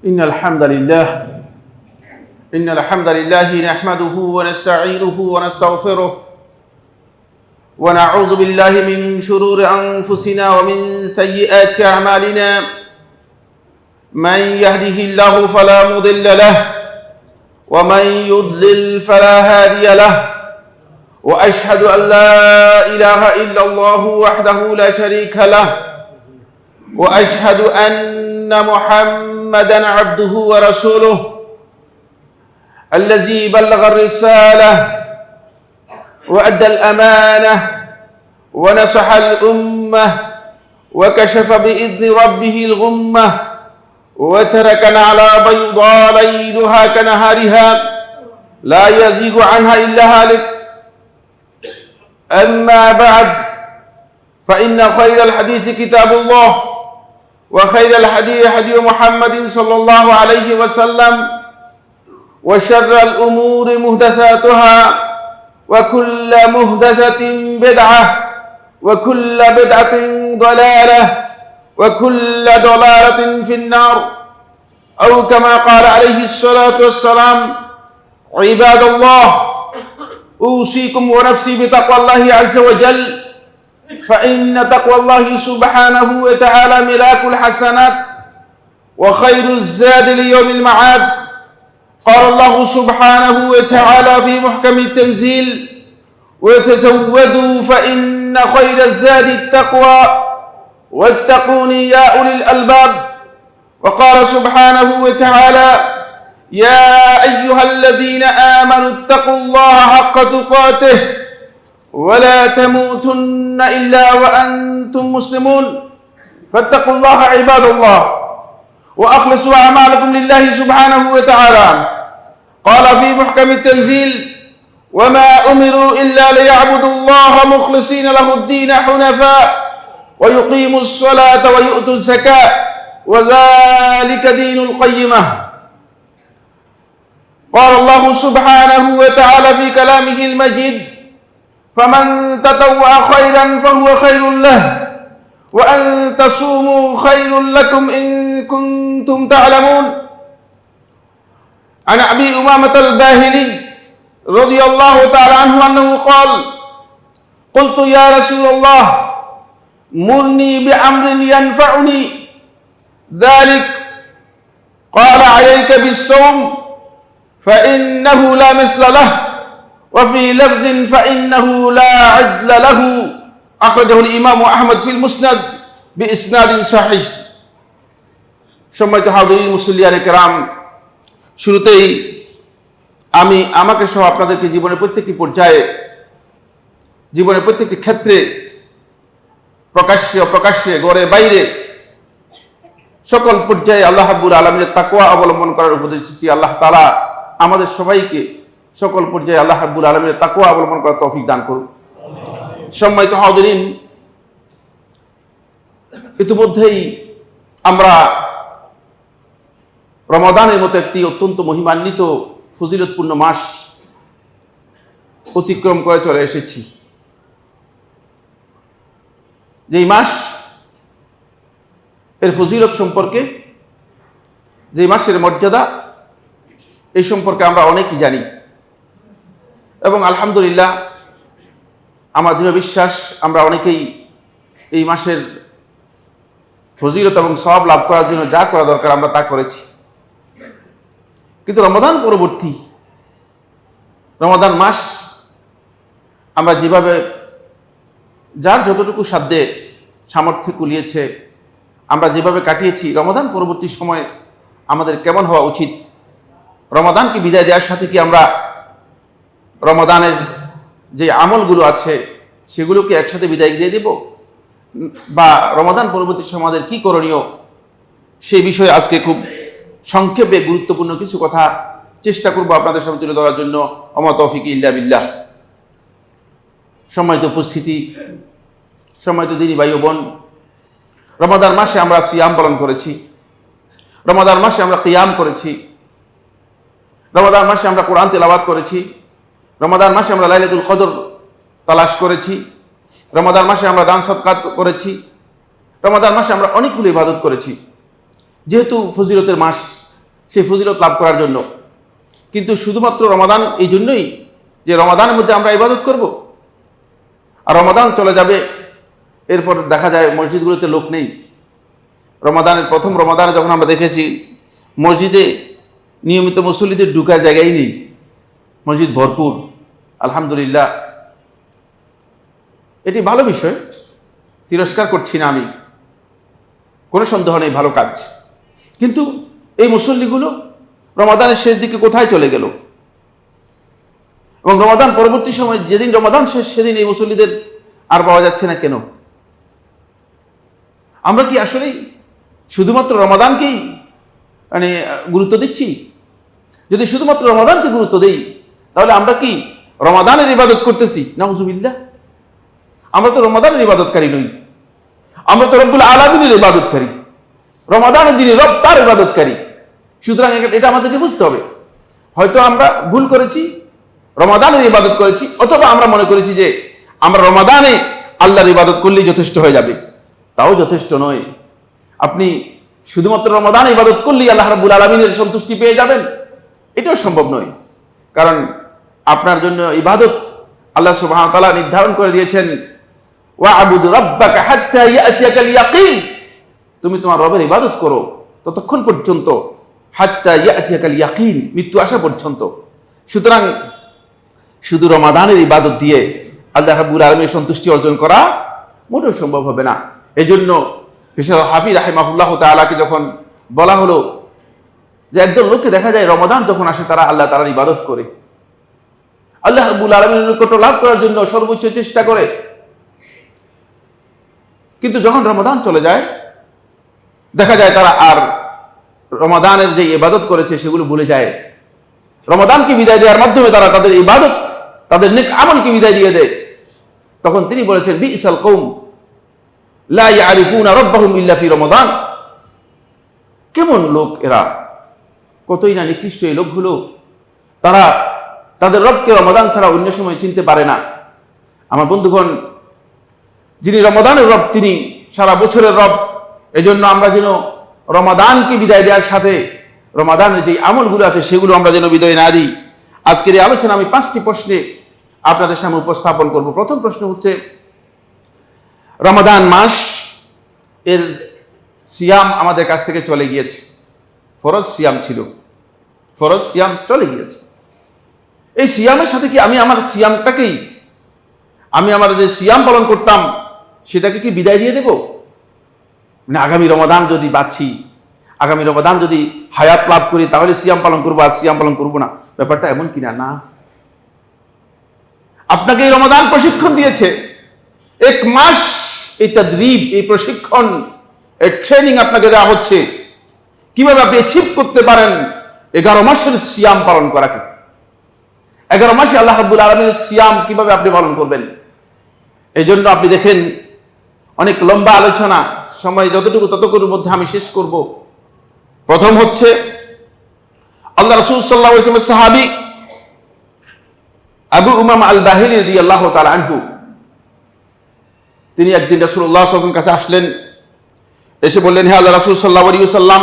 إن الحمد لله نحمده ونستعينه ونستغفره ونعوذ بالله من شرور أنفسنا ومن سيئات أعمالنا من يهده الله فلا مضل له ومن يضلل فلا هادي له وأشهد أن لا إله إلا الله وحده لا شريك له وأشهد أن محمدًا عبده ورسوله الذي بلغ الرسالة وأدى الأمانة ونصح الأمة وكشف بإذن ربه الغمة وتركنا على بيضاء ليلها كنهارها لا يزيغ عنها إلا هالك. أما بعد فإن خير الحديث كتاب الله وخير الهدي هدي محمد صلى الله عليه وسلم وشر الأمور محدثاتها وكل محدثة بدعة وكل بدعة ضلالة وكل ضلالة في النار أو كما قال عليه الصلاة والسلام. عباد الله، أوصيكم ونفسي بتقوى الله عز وجل، فإن تقوى الله سبحانه وتعالى ملاك الحسنات وخير الزاد ليوم المعاد. قال الله سبحانه وتعالى في محكم التنزيل: وتزودوا فإن خير الزاد التقوى واتقوني يا أولي الألباب. وقال سبحانه وتعالى: يا أيها الذين آمنوا اتقوا الله حق تقاته ولا تموتن إلا وأنتم مسلمون. فاتقوا الله عباد الله وأخلصوا أعمالكم لله سبحانه وتعالى. قال في محكم التنزيل: وما أمروا إلا ليعبدوا الله مخلصين له الدين حنفاء ويقيموا الصلاة ويؤتوا الزكاة وذلك دين القيمة. قال الله سبحانه وتعالى في كلامه المجيد: فمن تطوع خيرا فهو خير له وأن تصوموا خير لكم إن كنتم تعلمون. عن أبي أمامة الباهلي رضي الله تعالى عنه أنه قال: قلت يا رسول الله مرني بأمر ينفعني ذلك. قال: عليك بالصوم فإنه لا مثل له، وفي لفظ فإنه لا عدل له. أخرجه الإمام أحمد في المسند بإسناد صحيح. সম্মানিত হাজিরিন মুসল্লিয়ানে কেরাম, শুরুতেই আমি আমাকে সহ আপনাদেরকে জীবনের প্রত্যেকটি পর্যায়ে, জীবনের প্রত্যেকটি ক্ষেত্রে, প্রকাশ্যে অপ্রকাশ্যে, ঘরে বাইরে, সকল পর্যায়ে আল্লাহ রাব্বুল আলামিনের তাকওয়া অবলম্বন করার উপদেশ দিচ্ছি। আল্লাহ তাআলা আমাদের সবাইকে সকল পর্যায়ে আল্লাহ রাব্বুল আলামিনের তাকওয়া অবলম্বন করার তৌফিক দান করুন। সম্মানিত হাজিরিন, ইতিমধ্যেই আমরা রমাদানের মতো একটি অত্যন্ত মহিমান্বিত ফজিলতপূর্ণ মাস অতিক্রম করে চলে এসেছি। যেই মাস এর ফজিলত সম্পর্কে, যে মাসের মর্যাদা, এই সম্পর্কে আমরা অনেকেই জানি এবং আলহামদুলিল্লাহ আমার দৃঢ় বিশ্বাস আমরা অনেকেই এই মাসের ফজিলত এবং সওয়াব লাভ করার জন্য যা করা দরকার আমরা তা করেছি। কিন্তু রমাদান পরবর্তী রমাদান মাস আমরা যেভাবে যার যতটুকু সাধ্যে সামর্থ্য কুলিয়েছে আমরা যেভাবে কাটিয়েছি, রমাদান পরবর্তী সময়ে আমাদের কেমন হওয়া উচিত? রমাদানকে বিদায় দেওয়ার সাথে কি আমরা রমাদানের যে আমলগুলো আছে সেগুলোকে একসাথে বিদায় দিয়ে দেব, বা রমাদান পরবর্তী সময় আমাদের কি করণীয়, সেই বিষয়ে আজকে খুব সংক্ষেপে গুরুত্বপূর্ণ কিছু কথা চেষ্টা করব আপনাদের সামনে তুলে ধরার জন্য। ওমা তৌফিক ইল্লা বিল্লাহ। সম্মানিত উপস্থিতি, সম্মানিত দিনী ভাই ও বোন, রমাদান মাসে আমরা সিয়াম পালন করেছি, রমাদান মাসে আমরা কিয়াম করেছি, রমাদান মাসে আমরা কোরআন তেলাওয়াত করেছি, রমাদান মাসে আমরা লাইলাতুল কদর তালাশ করেছি, রমাদান মাসে আমরা দান সদকাত করেছি, রমাদান মাসে আমরা অনেকগুলো ইবাদত করেছি। যেহেতু ফজিলতের মাস, সেই ফজিলত লাভ করার জন্য। কিন্তু শুধুমাত্র রমাদান এই জন্যই যে রমাদানের মধ্যে আমরা ইবাদত করব, আর রমাদান চলে যাবে, এরপর দেখা যায় মসজিদগুলোতে লোক নেই। রমাদানের প্রথম রমাদানে যখন আমরা দেখেছি মসজিদে নিয়মিত মুসল্লিদের ঢুকার জায়গাই নেই, মসজিদ ভরপুর। আলহামদুলিল্লাহ, এটি ভালো বিষয়, তিরস্কার করছি না আমি, কোনো সন্দেহ নেই, ভালো কাজ। কিন্তু এই মুসল্লিগুলো রমাদানের শেষ দিকে কোথায় চলে গেল? এবং রমাদান পরবর্তী সময় যেদিন রমাদান শেষ সেদিন এই মুসল্লিদের আর পাওয়া যাচ্ছে না কেন? আমরা কি আসলেই শুধুমাত্র রমাদানকেই গুরুত্ব দিচ্ছি? যদি শুধুমাত্র রমাদানকে গুরুত্ব দেই তাহলে আমরা কি রমাদানের ইবাদত করতেছি? নাউজুবিল্লাহ, আমরা তো রমাদানের ইবাদতকারী নই, আমরা তো রব্বুল আলামিনের ইবাদতকারী। রমাদানের যিনি রব তার ইবাদতকারী। সুতরাং এটা আমাদেরকে বুঝতে হবে। হয়তো আমরা ভুল করেছি, রমাদানের ইবাদত করেছি, অথবা আমরা মনে করেছি যে আমরা রমাদানে আল্লাহর ইবাদত করলেই যথেষ্ট হয়ে যাবে। তাও যথেষ্ট নয়। আপনি শুধুমাত্র রমাদানে ইবাদত করলেই আল্লাহ রাব্বুল আলামিনের সন্তুষ্টি পেয়ে যাবেন, এটাও সম্ভব নয়। কারণ আপনার জন্য ইবাদত আল্লাহ সুবহানাহু ওয়া তাআলা নির্ধারণ করে দিয়েছেন, ওয়া'বুদ রাব্বাকা হাত্তা ইয়াতিয়াকাল ইয়াকিন। তুমি তোমার রবের ইবাদত করো ততক্ষণ পর্যন্ত, হাত্তা ইয়াতিয়াকাল ইয়াকিন, মৃত্যু আসা পর্যন্ত। সুতরাং শুধু রমাদানের ইবাদত দিয়ে আল্লাহ রাব্বুল আলামিনের সন্তুষ্টি অর্জন করা মোটেও সম্ভব হবে না। এজন্য বিশাল হাফিজ রাহিমাহুল্লাহ তাআলাকে যখন বলা হলো যে একজন লোককে দেখা যায় রমাদান যখন আসে তারা আল্লাহ তাআলার ইবাদত করে, আল্লাহ রাব্বুল আলামিনের নিকট লাভ করার জন্য সর্বোচ্চ চেষ্টা করে, কিন্তু যখন রমাদান চলে যায় দেখা যায় তারা আর রমাদানের যে ইবাদত করেছে সেগুলো ভুলে যায়। রমাদানকে বিদায় দেওয়ার মাধ্যমে তারা তাদের ইবাদত, তাদের নেক আমলকে বিদায় দিয়ে দেয়। তখন তিনি বলেছেন, বিইসাল কওম লা ইয়ারিফুনা রাব্বাহুম ইল্লা ফি রমাদান। কেমন লোক এরা, কতই না নিকৃষ্ট এই লোকগুলো, তারা তাদের রবকে রমাদান ছাড়া অন্য সময় চিনতে পারে না। আমার বন্ধুগণ, যিনি রমাদানের রব তিনি সারা বছরের রব। এজন্য আমরা যেন রমাদানকে বিদায় দেওয়ার সাথে রমাদানের যে আমলগুলো আছে সেগুলো আমরা যেন বিদায় না দিই। আজকের এই আলোচনা আমি 5টি প্রশ্নে আপনাদের সামনে উপস্থাপন করব। প্রথম প্রশ্ন হচ্ছে, রমাদান মাস এর সিয়াম আমাদের কাছ থেকে চলে গিয়েছে। ফরজ সিয়াম ছিল, ফরজ সিয়াম চলে গিয়েছে। এই সিয়ামের সাথে কি আমি আমার সিয়ামটাকেই, আমি আমার যে সিয়াম পালন করতাম সেটাকে কি বিদায় দিয়ে দেব? না, আগামী রমাদান যদি বাঁচি, আগামী রমাদান যদি হায়াত লাভ করি তাহলে সিয়াম পালন করবো, আর সিয়াম পালন করবো না। ব্যাপারটা এমন কিনা? না, আপনাকে এই রমাদান প্রশিক্ষণ দিয়েছে 1 মাস, এই তাদরিব, এই প্রশিক্ষণ, এই ট্রেনিং আপনাকে দেওয়া হচ্ছে কিভাবে আপনি অ্যাচিভ করতে পারেন 11 মাসের সিয়াম পালন করাকে। 11 মাসে আল্লাহ রাব্বুল আলামিনের সিয়াম কিভাবে আপনি পালন করবেন। এই জন্য আপনি দেখেন অনেক লম্বা আলোচনা, সময় যতটুকু ততটুকুর মধ্যে আমি শেষ করব। প্রথম হচ্ছে, আল্লাহ রাসূল সাল্লাল্লাহু আলাইহি ওয়াসাল্লামের সাহাবী আবু উমামা আল বাহিলি রাদিয়াল্লাহু তাআলা আনহু, তিনি একদিন রাসূলুল্লাহ সাল্লাল্লাহু আলাইহি ওয়াসাল্লামের কাছে আসলেন, এসে বললেন, হে আল্লাহ রাসূল সাল্লাল্লাহু আলাইহি ওয়াসাল্লাম,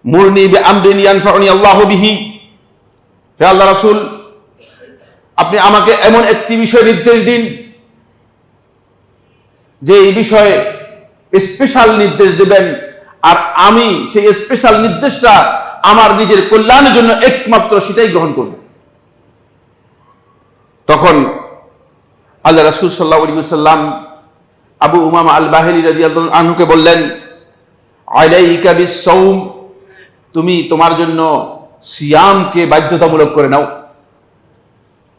মুরনি বিআমরিন ইয়ানফাউনি আল্লাহু বিহি। হে আল্লাহ রাসূল, আপনি আমাকে এমন একটি বিষয় নির্দেশ দিন যে এই বিষয়ে স্পেশাল নির্দেশ দেবেন, আর আমি সেই স্পেশাল নির্দেশটা আমার নিজের কল্যাণের জন্য একমাত্র সেটাই গ্রহণ করব। তখন আল্লাহ রাসূল সাল্লাল্লাহু আলাইহি ওয়াসাল্লাম আবু উমামা আল বাহিলি রাদিয়াল্লাহু আনহুকে বললেন, আলাইকা বিস-সাওম, তুমি তোমার জন্য সিয়ামকে বাধ্যতামূলক করে নাও।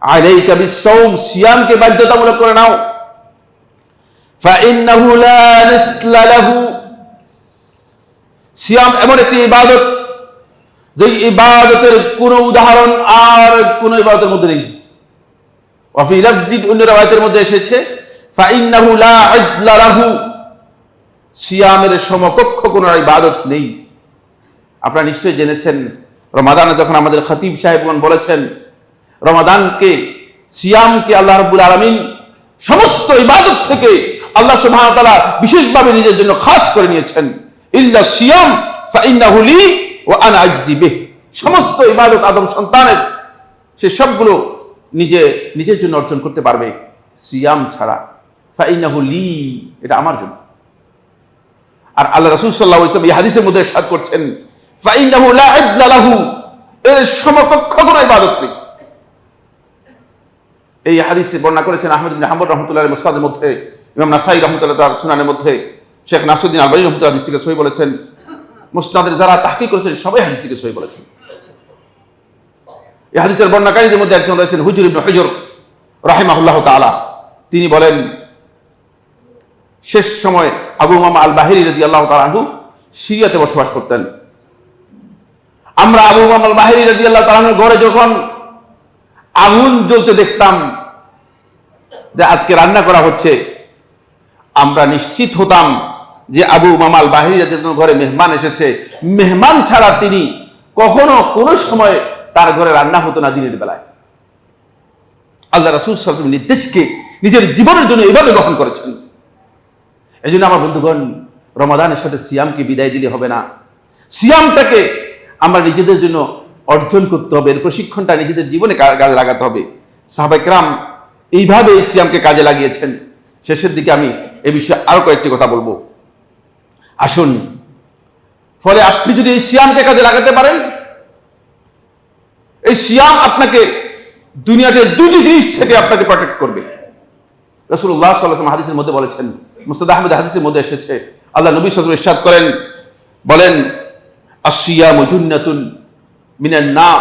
আলাইকা বিস-সাওম, সিয়ামকে বাধ্যতামূলক করে নাও। ফাইন্নাহু লা মিসলা লাহু, সিয়াম এমন একটি ইবাদত যে ইবাদতের কোনো উদাহরণ আর কোনো ইবাদতের মধ্যে নেই। ওয়া ফি লাফজিন, অন্য রাওয়ায়াতের মধ্যে এসেছে, ফাইন্নাহু লা আদলা লাহু, সিয়ামের সমকক্ষ কোনো ইবাদত নেই। আপনারা নিশ্চয়ই জেনেছেন, রমাদানে যখন আমাদের খতিব সাহেবগণ বলেছেন, রমাদানকে, সিয়ামকে আল্লাহ রাব্বুল আলামিন সমস্ত ইবাদত থেকে আল্লাহ সুবহানাহু ওয়া তাআলা বিশেষভাবে নিজের জন্য খাস করে নিয়েছেন। ইল্লা সিয়াম ফাইন্নাহু লি ওয়া আনা আজজি বিহ, সমস্ত ইবাদত আদম সন্তানের সে সবগুলো নিজের জন্য অর্জন করতে পারবে সিয়াম ছাড়া। ফাইন্নাহু লি, এটা আমার জন্য। আর আল্লাহ রাসূল সাল্লাল্লাহু আলাইহি ওয়াসাল্লাম এই হাদিসের মধ্যে ইরশাদ করছেন ফাইন্নাহু লা ইদলা লাহু, এর সমকক্ষ কোনো ইবাদত নেই। এই হাদিসে বর্ণনা করেছেন আহমদ ইবনে হাম্বল রাহমাতুল্লাহ আলাইহি মুসনাদের মধ্যে, ইমাম নাসাই রাহমাতুল্লাহ তার সুনানের মধ্যে, শেখ নাসিরউদ্দিন আলবানী রাহমাতুল্লাহ হাদিসটিকে সহিহ বলেছেন। মুসনাদের যারা তাহকিক করেছেন সবাই হাদিসটিকে সহিহ বলেছেন। এই হাদিসের বর্ণনাকারীদের মধ্যে একজন রয়েছেন হুজর ইবনে হুজর রাহিমাহুল্লাহ তাআলা। তিনি বলেন শেষ সময় আবু উমামা আল বাহিরি রাদিয়াল্লাহু তাআলা আনহু সিরিয়াতে বসবাস করতেন। আমরা আবু উমামা আল বাহিরি রাদিয়াল্লাহু তাআলা আনহুর ঘরে যখন আগুন জ্বলতে দেখতাম যে আজকে রান্না করা হচ্ছে, আমরা নিশ্চিত হতাম যে আবু উমামা আল বাহিরি রাদিয়াল্লাহু তাআলার ঘরে মেহমান এসেছে। মেহমান ছাড়া তিনি কখনো কোনো সময় তার ঘরে রান্না হতো না দিনের বেলায়। আল্লাহ রাসূল সাল্লাল্লাহু আলাইহি ওয়াসাল্লাম নির্দেশকে নিজের জীবনের জন্য এভাবে গ্রহণ করেছেন। এই জন্য আমার বন্ধুগণ, রমাদানের সাথে সিয়ামকে বিদায় দিলে হবে না। সিয়ামটাকে আমরা নিজেদের জন্য অর্জন করতে হবে, এর প্রশিক্ষণটা নিজেদের জীবনে কাজে লাগাতে হবে। সাহাবায়ে কেরাম এইভাবে এই সিয়ামকে কাজে লাগিয়েছেন। শেষের দিকে আমি এ বিষয়ে আরো কয়েকটি কথা বলবো। আসুন, ফলে আপনি যদি এই সিয়ামকে কাজে লাগাতে পারেন, এই সিয়াম আপনাকে দুনিয়াতে দুটি জিনিস থেকে আপনাকে প্রটেক্ট করবে। রাসূলুল্লাহ সাল্লাল্লাহু আলাইহি ওয়াসাল্লাম হাদিসের মধ্যে বলেছেন, মুসনাদ আহমদ হাদিসের মধ্যে এসেছে, আল্লাহ নবী সাল্লাল্লাহু আলাইহি ওয়াসাল্লাম ইরশাদ করেন, বলেন আস-সিয়ামু জুন্নাতুন মিনান নার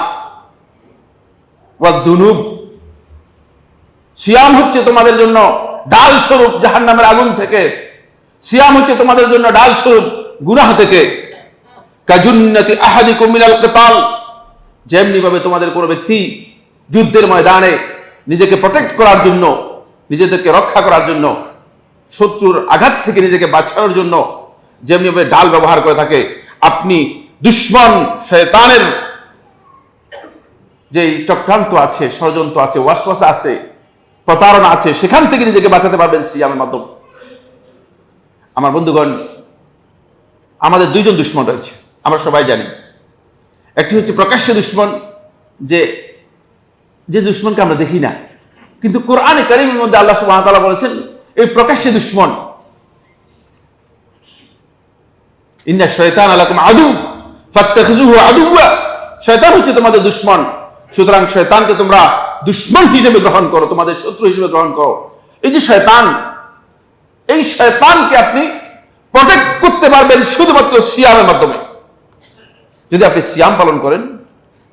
ওয়াদ দুনুব, সিয়াম হচ্ছে তোমাদের জন্য ঢাল স্বরূপ জাহান্নামের আগুন থেকে, সিয়াম হচ্ছে তোমাদের জন্য ঢাল স্বরূপ গুনাহ থেকে। কাজুন্নাতি আহাদিকুম মিনাল কিতাল, যেমনি ভাবে তোমাদের কোনো ব্যক্তি যুদ্ধের ময়দানে নিজেকে প্রটেক্ট করার জন্য, নিজেদেরকে রক্ষা করার জন্য, শত্রুর আঘাত থেকে নিজেকে বাঁচানোর জন্য যেমনিভাবে ঢাল ব্যবহার করে থাকে, আপনি দুশমন শয়তানের যে চক্রান্ত আছে, ষড়যন্ত্র আছে, ওয়াসওয়াসা আছে, প্রতারণা আছে, সেখান থেকে নিজেকে বাঁচাতে পারবেন সিয়ামের মাধ্যমে। আমার বন্ধুগণ, আমাদের দুইজন দুশমন রয়েছে, আমরা সবাই জানি। একটি হচ্ছে প্রকাশ্য দুশমন, যে দুশমনকে আমরা দেখি না, কিন্তু কোরআনে কারীমের মধ্যে আল্লাহ সুবহানাহু ওয়া তাআলা বলেছেন এই প্রকাশ্য দুশমন, ইন্না শাইতানা লাকুম আদু ফাত্তাখিযুহু আদুওয়া, শয়তান হচ্ছে তোমাদের দুশমন, সুতরাং শয়তানকে তোমরা দুশমন হিসেবে গ্রহণ করো, তোমাদের শত্রু হিসেবে গ্রহণ করো। এই যে শয়তান, এই শয়তানকে আপনি প্রটেক্ট করতে পারবেন শুধুমাত্র সিয়ামের মাধ্যমে। যদি আপনি সিয়াম পালন করেন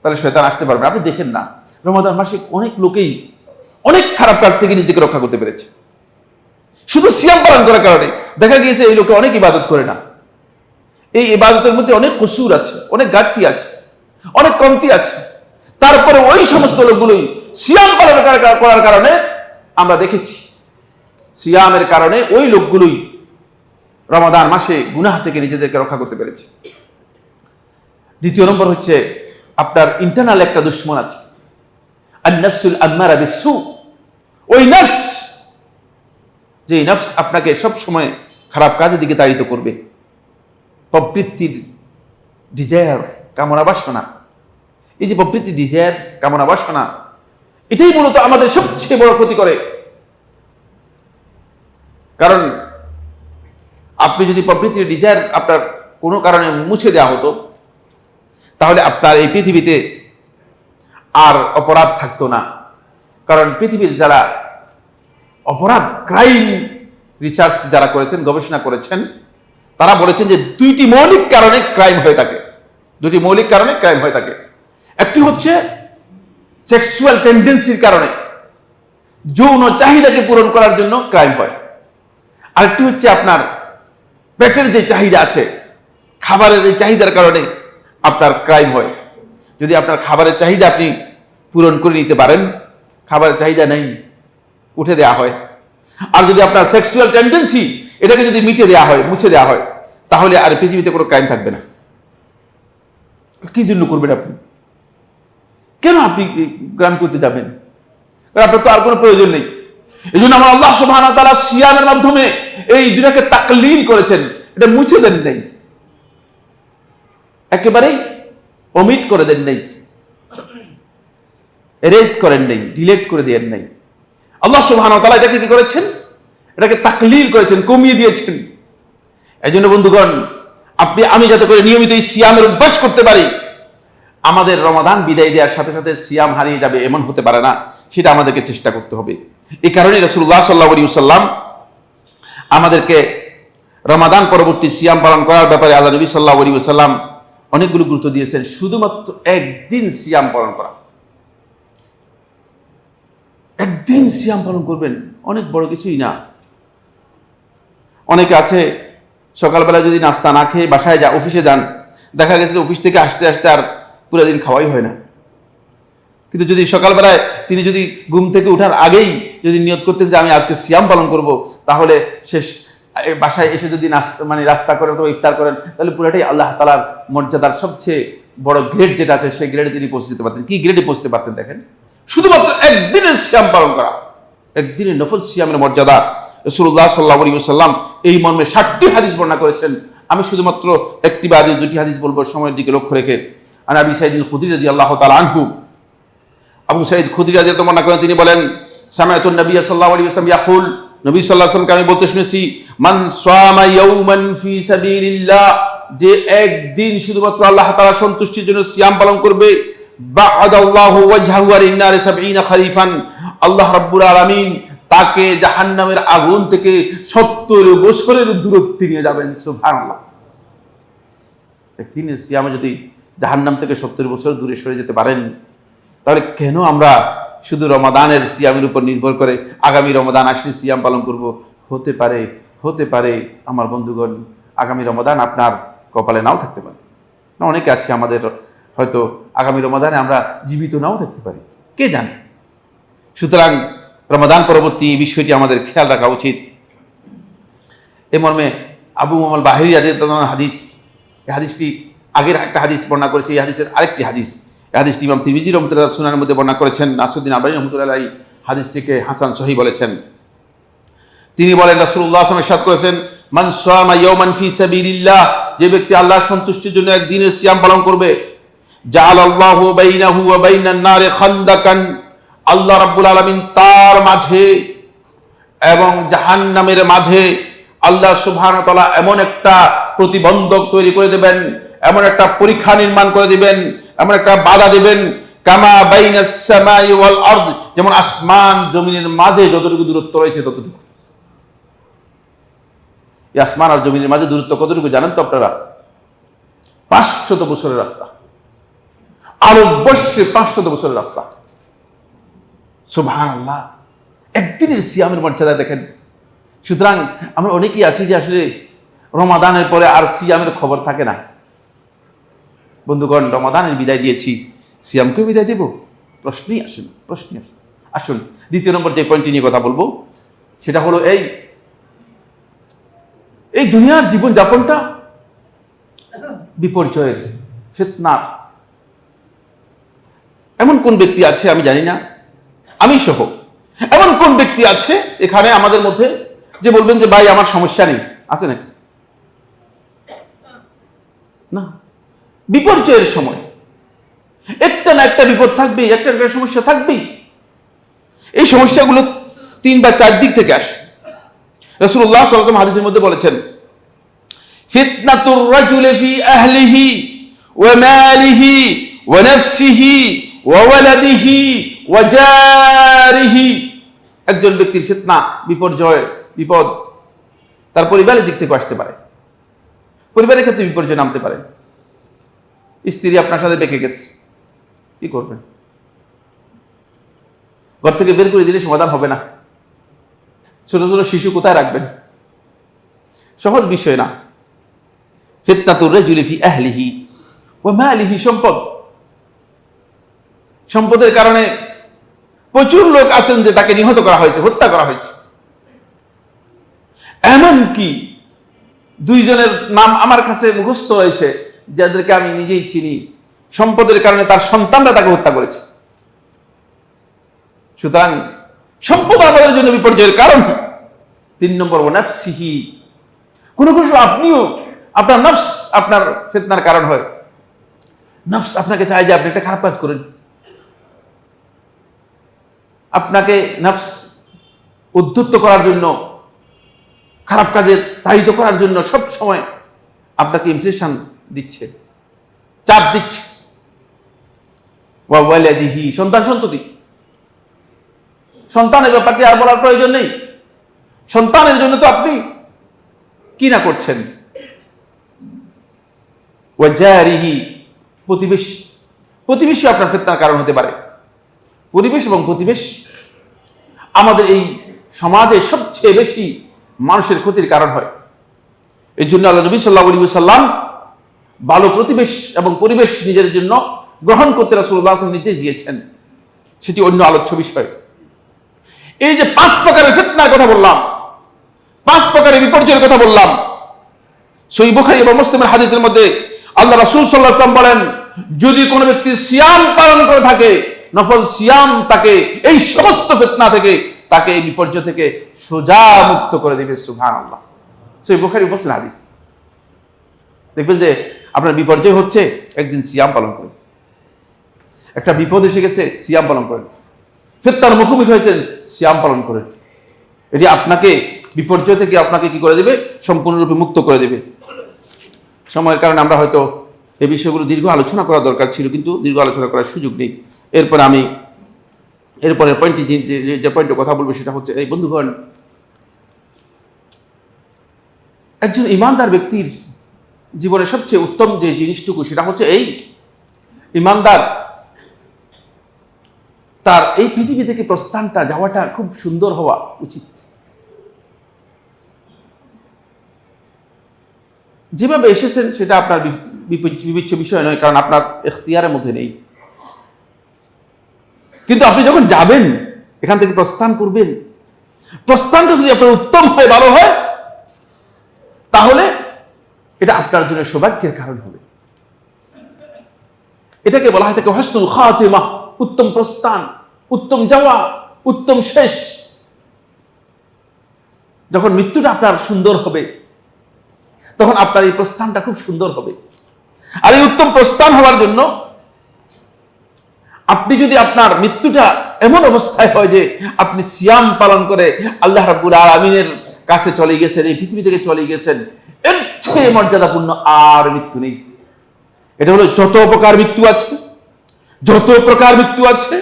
তাহলে শয়তান আসতে পারবে। আপনি দেখেন না, রমাদান মাসে অনেক লোকেই অনেক খারাপ কাজ থেকে নিজেকে রক্ষা করতে পেরেছে শুধু সিয়াম পালন করার কারণে। দেখা গিয়েছে এই লোকে অনেক ইবাদত করে না, এই ইবাদতের মধ্যে অনেক কসুর আছে, অনেক ঘাটতি আছে, অনেক কমতি আছে, তারপরে ওই সমস্ত লোকগুলোই সিয়াম পালন করার কারণে আমরা দেখেছি, সিয়ামের কারণে ওই লোকগুলোই রমাদান মাসে গুনাহ থেকে নিজেদেরকে রক্ষা করতে পেরেছে। দ্বিতীয় নম্বর হচ্ছে আপনার ইন্টারনাল একটা দুশমন আছে, আন-নাফসুল আম্মারা বিস-সু, ওই নফস, যে নফস আপনাকে সব সময় খারাপ কাজের দিকে তাড়িত করবে। প্রবৃত্তির ডিজায়ার, কামনা বাসনা, এই যে প্রবৃত্তির ডিজায়ার, কামনা বাসনা, এটাই মূলত আমাদের সবচেয়ে বড় ক্ষতি করে। কারণ আপনি যদি প্রবৃত্তির ডিজায়ার আপনার কোনো কারণে মুছে দেওয়া হতো, তাহলে আপনার এই পৃথিবীতে আর অপরাধ থাকতো না। কারণ পৃথিবীর যারা অপরাধ, ক্রাইম রিসার্চ যারা করেছেন, গবেষণা করেছেন, তারা বলেছেন যে দুইটি মৌলিক কারণে ক্রাইম হয়ে থাকে, দুটি মৌলিক কারণে ক্রাইম হয়ে থাকে। একটি হচ্ছে সেক্সুয়াল টেন্ডেন্সির কারণে, যৌন চাহিদাকে পূরণ করার জন্য ক্রাইম হয়। আরেকটি হচ্ছে আপনার পেটের যে চাহিদা আছে, খাবারের এই চাহিদার কারণে আপনার ক্রাইম হয়। যদি আপনার খাবারের চাহিদা আপনি পূরণ করে নিতে পারেন, খাবারের চাহিদা নেই, উঠে দেওয়া হয়। আর যদি আপনার সেক্সুয়াল টেন্ডেন্সি, এটাকে যদি মিটে দেওয়া হয়, মুছে দেওয়া হয়, তাহলে আর পৃথিবীতে কোনো ক্রাইম থাকবে না। কি জন্য করবেন আপনি? কেন আপনি ক্রাইম করতে যাবেন? কারণ আপনার তো আর কোনো প্রয়োজন নেই। এই জন্য আমার আল্লাহ সুবহানাহু ওয়া তাআলা সিয়ামের মাধ্যমে এই দুটাকে তাকলীল করেছেন, এটা মুছে দেন নাই, একেবারেই ওমিট করে দেন নাই, এরেজ করেন নাই, ডিলেট করে দেন নাই। আল্লাহ সুবহানাহু ওয়া তাআলা এটাকে কি করেছেন? এটাকে তাকলিল করেছেন, কমিয়ে দিয়েছেন। এই জন্য বন্ধুগণ, আপনি আমি যাতে করে নিয়মিত এই সিয়ামের অভ্যাস করতে পারি, আমাদের রমাদান বিদায় দেওয়ার সাথে সাথে সিয়াম হারিয়ে যাবে এমন হতে পারে না, সেটা আমাদেরকে চেষ্টা করতে হবে। এই কারণে রাসূলুল্লাহ সাল্লাল্লাহু আলাইহি ওয়াসাল্লাম আমাদেরকে রমাদান পরবর্তী সিয়াম পালন করার ব্যাপারে আল্লাহ নবী সাল্লাল্লাহু আলাইহি ওয়াসাল্লাম অনেকগুলো গুরুত্ব দিয়েছেন। শুধুমাত্র একদিন সিয়াম পালন করা, একদিন সিয়াম পালন করবেন, অনেক বড় কিছুই না। অনেকে আছে সকালবেলা যদি নাস্তা না খেয়ে বাসায় অফিসে যান, দেখা গেছে অফিস থেকে আসতে আসতে আর পুরো দিন খাওয়াই হয় না। কিন্তু যদি সকালবেলায় তিনি যদি ঘুম থেকে ওঠার আগেই যদি নিয়ত করতেন যে আমি আজকে সিয়াম পালন করব, তাহলে শেষ বাসায় এসে যদি রাস্তা করেন অথবা ইফতার করেন, তাহলে পুরোটাই আল্লাহ তাআলার মর্যাদার সবচেয়ে বড় গ্রেড যেটা আছে সেই গ্রেডে তিনি পৌঁছে যেতে পারতেন। কি গ্রেডে পৌঁছতে পারতেন দেখেন, শুধুমাত্র একদিনের সিয়াম পালন করা, একদিনের নফল সিয়ামের মর্যাদা। রাসূলুল্লাহ সাল্লাল্লাহু আলাইহি ওয়াসাল্লাম এই মর্মে 60টি হাদিস বর্ণনা করেছেন। আমি শুধুমাত্র একটি বা দুটি হাদিস বলবো সময়ের দিকে লক্ষ্য রেখে। আন আবি সাঈদ আল খুদরি রাদিয়াল্লাহু তাআলা আনহু, আবু সাঈদ খুদরি রাদিয়াল্লাহু বর্ণনা করেন, তিনি বলেন, সামিআতুন নবী সাল্লাল্লাহু আলাইহি ওয়াসাল্লাম ইয়াকুল, নবী সাল্লাল্লাহু আলাইহি ওয়াসাল্লামকে আমি বলতে শুনেছি, মান সামা ইয়াওমান ফি সাবিলিল্লাহ, যে একদিন শুধুমাত্র আল্লাহ তাআলার সন্তুষ্টির জন্য সিয়াম পালন করবে, বা'আদাল্লাহু ওয়াজহাহু আনিন নার 70 খরিফান, আল্লাহ রাব্বুল আলামিন তাকে জাহান্নামের আগুন থেকে 70 বছরের দূরত্বে নিয়ে যাবেন। সুবহানাল্লাহ। একদিনের সিয়ামে যদি জাহান্নাম থেকে 70 বছর দূরে সরে যেতে পারেন, তাহলে কেন আমরা শুধু রমাদানের সিয়ামের উপর নির্ভর করে আগামী রমাদান আসলে সিয়াম পালন করব? হতে পারে আমার বন্ধুগণ, আগামী রমাদান আপনার কপালে নাও থাকতে পারে। না, অনেকে আছে আমাদের হয়তো আগামী রমাদানে আমরা জীবিত নাও থাকতে পারি, কে জানে। সুতরাং রমাদান পরবর্তী এই বিষয়টি আমাদের খেয়াল রাখা উচিত। এ মর্মে আবু উমামা বাহিরি রাদিয়াল্লাহু আনহু হাদিস, এই হাদিসটি আগের একটা হাদিস বর্ণনা করেছে, এই হাদিসের আরেকটি হাদিস, এই হাদিসটি ইমাম তিরমিজি রাহমাতুল্লাহ সুনানের মধ্যে বর্ণনা করেছেন। নাসিরউদ্দিন আলবানী রাহমাতুল্লাহ আলাইহি হাদিসটিকে হাসান সহিহ বলেছেন। তিনি বলেন, রাসূলুল্লাহ সাল্লাল্লাহু আলাইহি ওয়াসাল্লাম ইরশাদ করেছেন, মান সামা ইয়াওমান ফি সাবিলিল্লাহ, যে ব্যক্তি আল্লাহর সন্তুষ্টির জন্য একদিনের সিয়াম পালন করবে, জাআলাল্লাহু বাইনাহু ওয়া বাইনান নারি খান্দাকান, আল্লাহ রাব্বুল আলামিন তার মাঝে এবং জাহান্নামের মাঝে আল্লাহ সুবহানাহু ওয়া তাআলা এমন একটা প্রতিবন্ধক তৈরি করে দেবেন, এমন একটা পরীক্ষা নির্মাণ করে দিবেন, এমন একটা বাধা দিবেন, কামা বাইনাস সামাই ওয়াল আরদ, যেমন আসমান জমিনের মাঝে যতটুকু দূরত্ব রয়েছে ততটুকু। এই আসমান আর জমিনের মাঝে দূরত্ব কতটুকু জানেন তো আপনারা? 500 বছরের রাস্তা, আরববর্ষে 500 বছরের রাস্তা। সুবহানাল্লাহ, একদিনের সিয়ামের মর্যাদা দেখেন। সুতরাং আমরা অনেকেই আছি যে আসলে রমাদানের পরে আর সিয়ামের খবর থাকে না। বন্ধুগণ, রমাদানের বিদায় দিয়েছি, সিয়ামকেও বিদায় দেব? প্রশ্নই আসেন। আসুন দ্বিতীয় নম্বর যে পয়েন্টটি নিয়ে কথা বলবো সেটা হলো এই দুনিয়ার জীবন যাপনটা বিপর্যয়ের, ফিতনার। এমন কোন ব্যক্তি আছে আমি জানি না, আমি সহ এমন কোন ব্যক্তি আছে এখানে আমাদের মধ্যে যে বলবেন যে ভাই আমার সমস্যা নেই? আছে নাকি? না, বিপর্যয়ের সময় একটা না একটা বিপদ থাকবেই, একটা একটা সমস্যা থাকবেই। এই সমস্যাগুলো 3 বা 4 দিক থেকে আসে। রাসূলুল্লাহ সাল্লাল্লাহু আলাইহি ওয়াসাল্লাম হাদিসের মধ্যে বলেছেন, ফিতনাতুর রাজুলি ফি আহলিহি ওয়া মালিহি ওয়া নাফসিহি ওয়া ওয়ালাদিহি ওয়া জারিহি, একজন ব্যক্তির ফিতনা, বিপর্যয়, বিপদ তার পরিবারের দিক থেকে আসতে পারে। পরিবারের ক্ষেত্রে বিপর্যয় নামতে পারে। স্ত্রী আপনার সাথে বেঁকে গেছে, কি করবেন? ঘর থেকে বের করে দিলে সমাধান হবে না। ছোট ছোট শিশু কোথায় রাখবেন? সহজ বিষয় না। ফিতনাতুর রাজুলি ফি আহলিহি ওয়া মালিহি, সম্পদের কারণে প্রচুর লোক আছেন যে তাকে নিহত করা হয়েছে, হত্যা করা হয়েছে। এমনকি 2 জনের নাম আমার কাছে মুখস্থ হয়েছে, যাদেরকে আমি নিজেই চিনি। সম্পদের কারণে তার সন্তানরা তাকে হত্যা করেছে। সুতরাং সম্পদ আমাদের জন্য বিপর্যয়ের কারণ। 3 নম্বর, নাফসিহি, কোনো আপনিও আপনার নফস আপনার ফিতনার কারণ হয়। নফস আপনাকে চায় যে আপনি একটা খারাপ কাজ করেন, আপনাকে নফস উদ্ধত্ত করার জন্য, খারাপ কাজে তাড়িত করার জন্য সব সময় আপনাকে ইমপ্রেশন দিচ্ছে, চাপ দিচ্ছে। ওয়া ওয়ালাদিহি, সন্তান সন্ততি, সন্তানের ব্যাপারটি আর বলার প্রয়োজন নেই। সন্তানের জন্য তো আপনি কি না করছেন। ওয়া জারিহি, প্রতিবেশী, প্রতিবেশী আপনার ফিতনার কারণ হতে পারে। পরিবেশ এবং প্রতিবেশ আমাদের এই সমাজে সবচেয়ে বেশি মানুষের ক্ষতির কারণ হয়। এই জন্য আল্লাহ নবী সাল্লাল্লাহু আলাইহি ওয়াসাল্লাম ভালো প্রতিবেশ এবং পরিবেশ নিজের জন্য গ্রহণ করতে রাসূলুল্লাহ সাল্লাল্লাহু আলাইহি ওয়াসাল্লাম নির্দেশ দিয়েছেন, সেটি অন্য আলোচ্য বিষয়। এই যে 5 প্রকারের ফিতনার কথা বললাম, 5 প্রকারের বিপর্যয়ের কথা বললাম, সহিহ বুখারী এবং মুসলিমের হাদিসের মধ্যে আল্লাহ রাসূল সাল্লাল্লাহু আলাইহি ওয়াসাল্লাম বলেন, যদি কোনো ব্যক্তি সিয়াম পালন করে থাকে, নফল সিয়াম, তাকে এই সমস্ত ফিতনা থেকে, তাকে এই বিপর্যয় থেকে সোজা মুক্ত করে দেবে। সুবহানাল্লাহ। সহিহ বুখারী মুসলিম হাদিস। দেখবেন যে আপনার বিপর্যয় হচ্ছে, একদিন সিয়াম পালন করেন। একটা বিপদ এসে গেছে, সিয়াম পালন করেন। ফিতনার মুখোমুখি হয়েছেন, সিয়াম পালন করেন। এটি আপনাকে বিপর্যয় থেকে আপনাকে কি করে দেবে? সম্পূর্ণরূপে মুক্ত করে দেবে। সময়ের কারণে আমরা হয়তো এই বিষয়গুলো দীর্ঘ আলোচনা করা দরকার ছিল, কিন্তু দীর্ঘ আলোচনা করার সুযোগ নেই। এরপরে আমি এরপরের পয়েন্টটি যে পয়েন্টে কথা বলবো সেটা হচ্ছে, এই বন্ধুগণ, একজন ইমানদার ব্যক্তির জীবনের সবচেয়ে উত্তম যে জিনিসটুকু, সেটা হচ্ছে এই ইমানদার তার এই পৃথিবী থেকে প্রস্থানটা, যাওয়াটা খুব সুন্দর হওয়া উচিত। যেভাবে এসেছেন সেটা আপনার বিবেচ্য বিষয় নয়, কারণ আপনার এখতিয়ারের মধ্যে নেই। কিন্তু আপনি যখন যাবেন, এখান থেকে প্রস্থান করবেন, প্রস্থানটা যদি আপনার উত্তম হয়, ভালো হয়, তাহলে এটা আপনার জন্য সৌভাগ্যের কারণ হবে। এটাকে বলা হয় থাকে হুসনুল খাতিমা, উত্তম প্রস্থান, উত্তম যাওয়া, উত্তম শেষ। যখন মৃত্যুটা আপনার সুন্দর হবে, তখন আপনার এই প্রস্থানটা খুব সুন্দর হবে। আর এই উত্তম প্রস্থান হওয়ার জন্য আপনি যদি আপনার মৃত্যুটা এমন অবস্থায় হয় যে আপনি সিয়াম পালন করে আল্লাহ রাব্বুল আলামিনের কাছে চলে গেছেন, এই পৃথিবী থেকে চলে গেছেন, এর চেয়ে মর্যাদাপূর্ণ আর মৃত্যু নেই। এটা হলো যত প্রকার মৃত্যু আছে, যত প্রকার মৃত্যু আছে,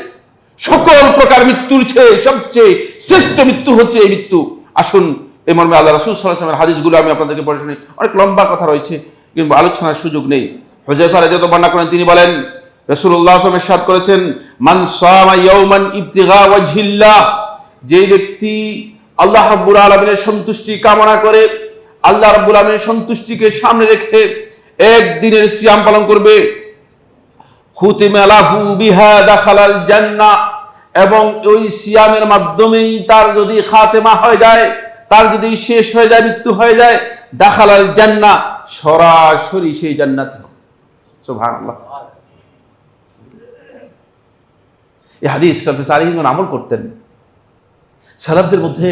সকল প্রকার মৃত্যুর চেয়ে সবচেয়ে শ্রেষ্ঠ মৃত্যু হচ্ছে এই মৃত্যু। আসুন এই মর্মে আল্লাহ রাসূল সাল্লাল্লাহু আলাইহি ওয়াসাল্লামের হাদিসগুলো আমি আপনাদেরকে পড়ে শুনি। অনেক লম্বা কথা রয়েছে, কিন্তু আলোচনার সুযোগ নেই। হুযায়ফা রাদিয়াল্লাহু বর্ণনা করেন, তিনি বলেন, রাসূলুল্লাহ সাল্লাল্লাহু আলাইহি ওয়াসাল্লাম ইরশাদ করেছেন, মান সামা ইয়াওমান ইবতিগা ওয়াজহিল্লাহ, যে ব্যক্তি আল্লাহ রাব্বুল আলামিনের সন্তুষ্টি কামনা করে, আল্লাহ রাব্বুল আলামিনের সন্তুষ্টিকে সামনে রেখে একদিনের সিয়াম পালন করবে, খুতিমা লাহু বিহা দাখালাল জান্নাহ, এবং ওই সিয়ামের মাধ্যমেই তার যদি খাতেমা হয়ে যায়, তার যদি শেষ হয়ে যায়, মৃত্যু হয়ে যায়, দাখালাল জান্নাহ, সরাসরি সেই জান্নাতে হবে। সুবহানাল্লাহ। এই হাদিস সালফে সালেহিন আমল করতেন। সালাফদের মধ্যে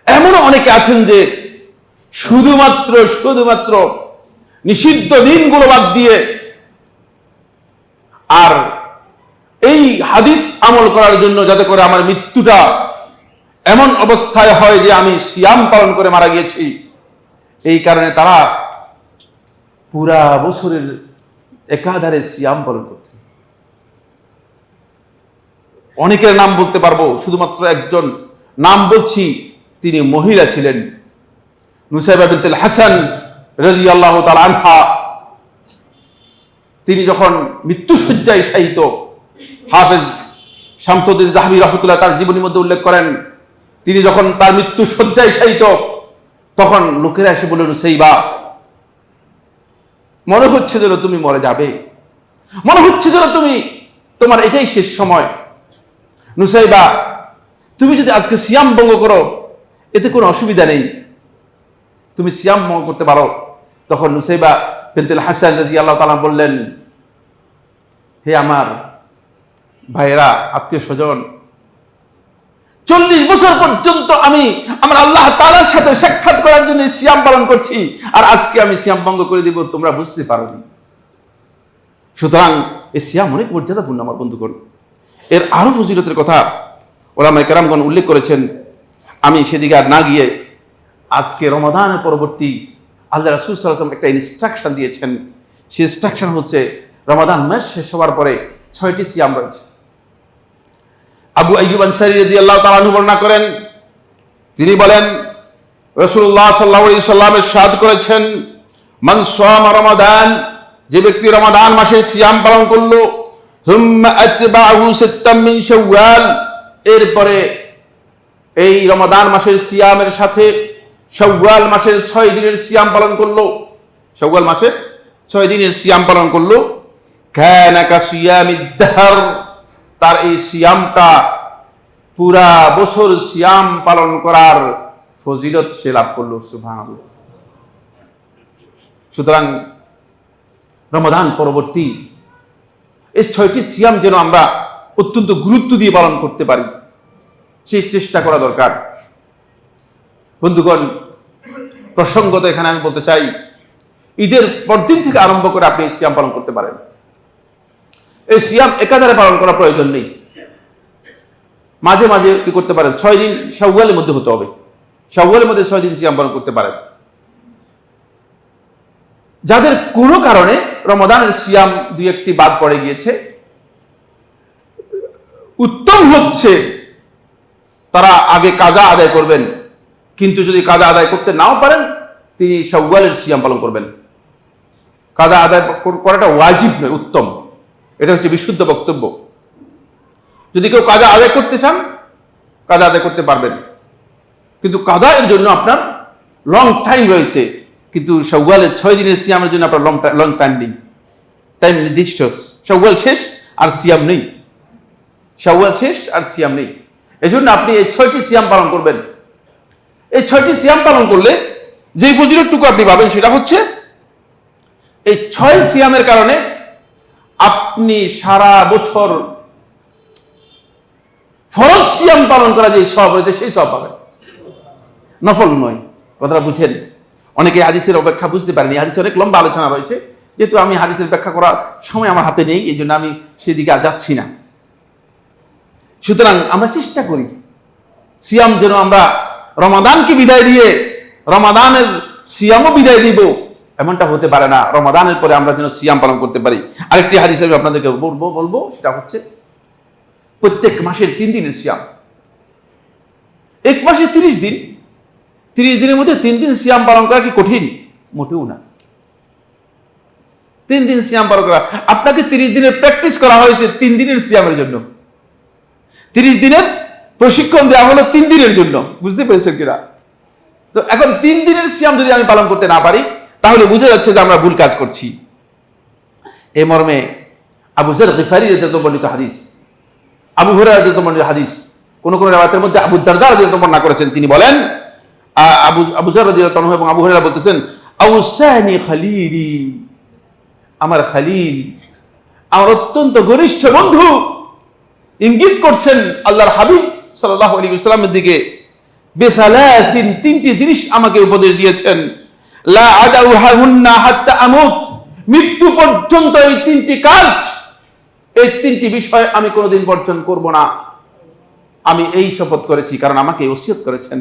এমনও অনেকে আছেন যে শুধুমাত্র নিষিদ্ধ দিনগুলো বাদ দিয়ে আর এই হাদিস আমল করার জন্য, যাতে করে আমার মৃত্যুটা এমন অবস্থায় হয় যে আমি সিয়াম পালন করে মারা গিয়েছি, এই কারণে তারা পুরা বছরের একাধারে সিয়াম পালন করতেন। অনেকের নাম বলতে পারবো, শুধুমাত্র একজন নাম বলছি, তিনি মহিলা ছিলেন, নুসাইবা বিনতুল হাসান রাদিয়াল্লাহু তাআলা আনহা। তিনি যখন মৃত্যুশয্যায় শায়িত, হাফেজ শামসুদ্দিন যাহাবী রাহমাতুল্লাহ তার জীবনীর মধ্যে উল্লেখ করেন, তিনি যখন তার মৃত্যুশয্যায় শায়িত, তখন লোকেরা এসে বলল, নুসাইবা, মনে হচ্ছে যেন তুমি মরে যাবে, মনে হচ্ছে যেন তোমার এটাই শেষ সময়। নুসাইবা, তুমি যদি আজকে সিয়াম ভঙ্গ করো, এতে কোনো অসুবিধা নেই, তুমি সিয়াম ভঙ্গ করতে পারো। তখন নুসাইবা বিনতুল হাসান রাদিয়াল্লাহু তাআলা বললেন, হে আমার ভাইয়েরা, আত্মীয় স্বজন, 40 বছর পর্যন্ত আমি আমার আল্লাহ তাআলার সাথে সাক্ষাৎ করার জন্য সিয়াম পালন করছি, আর আজকে আমি সিয়াম ভঙ্গ করে দিব, তোমরা বুঝতে পারোনি। সুতরাং এই সিয়াম অনেক মর্যাদাপূর্ণ আমার বন্ধুগণ। এর আরো ফজিলতের কথা ওলামায়ে কেরামগণ উল্লেখ করেছেন, আমি সেদিকে আর না গিয়ে আজকে রমাদানের পরবর্তী আল্লাহ রাসূল সাল্লাল্লাহু আলাইহি ওয়াসাল্লাম একটা ইনস্ট্রাকশন দিয়েছেন। সেই ইনস্ট্রাকশন হচ্ছে রমাদান মাস শেষ হওয়ার পরে 6টি সিয়াম রয়েছে। আবু আইয়ুব আনসারী রাদিয়াল্লাহু তাআলা আনহু বর্ণনা করেন, তিনি বলেন রাসূলুল্লাহ সাল্লাল্লাহু আলাইহি ওয়াসাল্লাম ইরশাদ করেছেন, মান সামা রমাদান, যে ব্যক্তি রমাদান মাসে সিয়াম পালন করলো, হুম্মা আতবাহু সিত্তাম মিন শাওয়াল, এরপরে এই রমাদান মাসের সিয়ামের সাথে শাওয়াল মাসের 6 দিনের সিয়াম পালন করলো, শাওয়াল মাসের 6 দিনের সিয়াম পালন করলো, কানা কাসিয়ামিদ দাহর, তার এই সিয়ামটা পুরা বছর সিয়াম পালন করার ফজিলত সে লাভ করলো। সুবহানাল্লাহ। সুতরাং রমাদান পরবর্তী এই 6টি সিয়াম যেন আমরা অত্যন্ত গুরুত্ব দিয়ে পালন করতে পারি, সেই চেষ্টা করা দরকার। বন্ধুগণ, প্রসঙ্গত এখানে আমি বলতে চাই, ঈদের পরদিন থেকে আরম্ভ করে আপনি সিয়াম পালন করতে পারেন। এই সিয়াম একাধারে পালন করার প্রয়োজন নেই, মাঝে মাঝে কি করতে পারেন, 6 দিন শাওয়ালের মধ্যে হতে হবে, শাওয়ালের মধ্যে 6 দিন সিয়াম পালন করতে পারেন। যাদের কোনো কারণে রমাদানের সিয়াম 2-1টি বাদ পড়ে গিয়েছে, উত্তম হচ্ছে তারা আগে কাজা আদায় করবেন, কিন্তু যদি কাজা আদায় করতে নাও পারেন তিনি শাওয়ালের সিয়াম পালন করবেন। কাজা আদায় করাটা ওয়াজিব নয়, উত্তম। এটা হচ্ছে বিশুদ্ধ বক্তব্য। যদি কেউ কাজা আদায় করতে চান কাজা আদায় করতে পারবেন, কিন্তু কাজা এর জন্য আপনার লং টাইম রয়েছে, কিন্তু শাওয়ালের 6 দিনের সিয়ামের জন্য আপনার লং টাইম নেই, টাইম নির্দিষ্ট। শাওয়াল শেষ আর সিয়াম নেই, শাওয়াল শেষ আর সিয়াম নেই। এজন্য আপনি এই 6টি সিয়াম পালন করবেন। এই 6টি সিয়াম পালন করলে যে ফজিলতটুকু আপনি পাবেন সেটা হচ্ছে, এই 6 সিয়ামের কারণে আপনি সারা বছর ফরজ সিয়াম পালন করা যে সওয়াব রয়েছে সেই সওয়াব পাবেন, নফল নয়। কথাটা বুঝেন? অনেকে হাদিসের অপেক্ষা বুঝতে পারেনি, হাদিসে অনেক লম্বা আলোচনা রয়েছে, যেহেতু আমি হাদিসের ব্যাখ্যা করার সময় আমার হাতে নেই, এই জন্য আমি সেদিকে আর যাচ্ছি না। সুতরাং আমরা চেষ্টা করি সিয়াম যেন আমরা রমাদানকে বিদায় দিয়ে রমাদানের সিয়ামও বিদায় দিব, এমনটা হতে পারে না। রমাদানের পরে আমরা যেন সিয়াম পালন করতে পারি। আরেকটি হাদিস আমি আপনাদেরকে বলবো, সেটা হচ্ছে প্রত্যেক মাসের 3 দিনের সিয়াম। এক মাসে 30 দিন, 30 দিনের মধ্যে 3 দিন সিয়াম পালন করা কি কঠিন? মোটেও না। 3 দিন সিয়াম পালন করা, আপনাকে 30 দিনের প্র্যাকটিস করা হয়েছে 3 দিনের সিয়ামের জন্য, 30 দিনের প্রশিক্ষণ দেওয়া হলো 3 দিনের জন্য। বুঝতে পেরেছেন কিনা? তো এখন 3 দিনের সিয়াম যদি আমি পালন করতে না পারি, তাহলে বুঝে যাচ্ছে যে আমরা ভুল কাজ করছি। এই মর্মে আবু যর গিফারী রাদিয়াল্লাহু বর্ণিত হাদিস, আবু হুরায়রা রাদিয়াল্লাহু বর্ণিত হাদিস, কোন কোন রাওয়ায়াতের মধ্যে আবু দারদা রাদিয়াল্লাহু বর্ণনা করেছেন। তিনি বলেন, আবু যর রাদিয়াল্লাহু আনহু এবং আবু হুরায়রা বলতেছেন, আউসানি খালিলি, আমার খালিল, আমার অত্যন্ত ঘনিষ্ঠ বন্ধু ইঙ্গিত করছেন আল্লাহর হাবিব সাল্লাল্লাহু আলাইহি ওয়াসাল্লামের দিকে, বিসালাসিন, 3টি জিনিস আমাকে উপদেশ দিয়েছেন, লা আদাউহুন্না হাত্তা আমুত, মৃত্যু পর্যন্ত এই 3টি কাজ, এই 3টি বিষয় আমি কোনোদিন বর্জন করব না। আমি এই শপথ করেছি, কারণ আমাকে ওসিয়ত করেছেন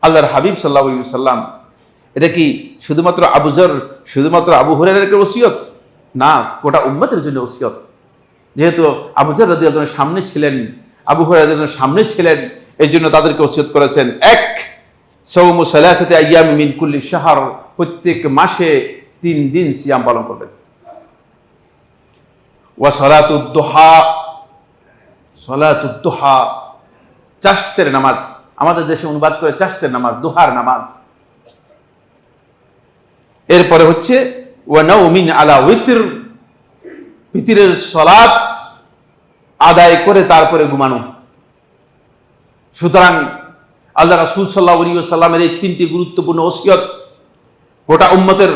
আল্লাহর হাবিব সাল্লাল্লাহু আলাইহি ওয়াসাল্লাম। এটা কি শুধুমাত্র শুধুমাত্র আবু হুরায়রার ওসিয়ত না, গোটা উম্মতের জন্য ওসিয়ত। যেহেতু আবু যর রাদিয়াল্লাহু আনহু সামনে ছিলেন, আবু হুরায়রা রাদিয়াল্লাহু আনহু সামনে ছিলেন, এই জন্য তাদেরকে ওসিয়ত করেছেন, এক, সাওমু সালাসাতি আইয়ামি মিন কুল্লি শাহর, প্রত্যেক মাসে 3 দিন সিয়াম পালন করবেন। ওয়া সালাতুদ দুহা, সালাতুদ দুহা, চাশতের নামাজ, আমাদের দেশে অনুবাদ করে চাশতের নামাজ, দুহার নামাজ। এরপরে হচ্ছে ওয়া নাউমিন আলা উইতর, বিতরের সালাত আদায় করে তারপরে ঘুমানো। সুতরাং আল্লাহ রাসূল সাল্লাল্লাহু আলাইহি ওয়াসাল্লামের এই 3টি গুরুত্বপূর্ণ ওসিয়ত গোটা উম্মতের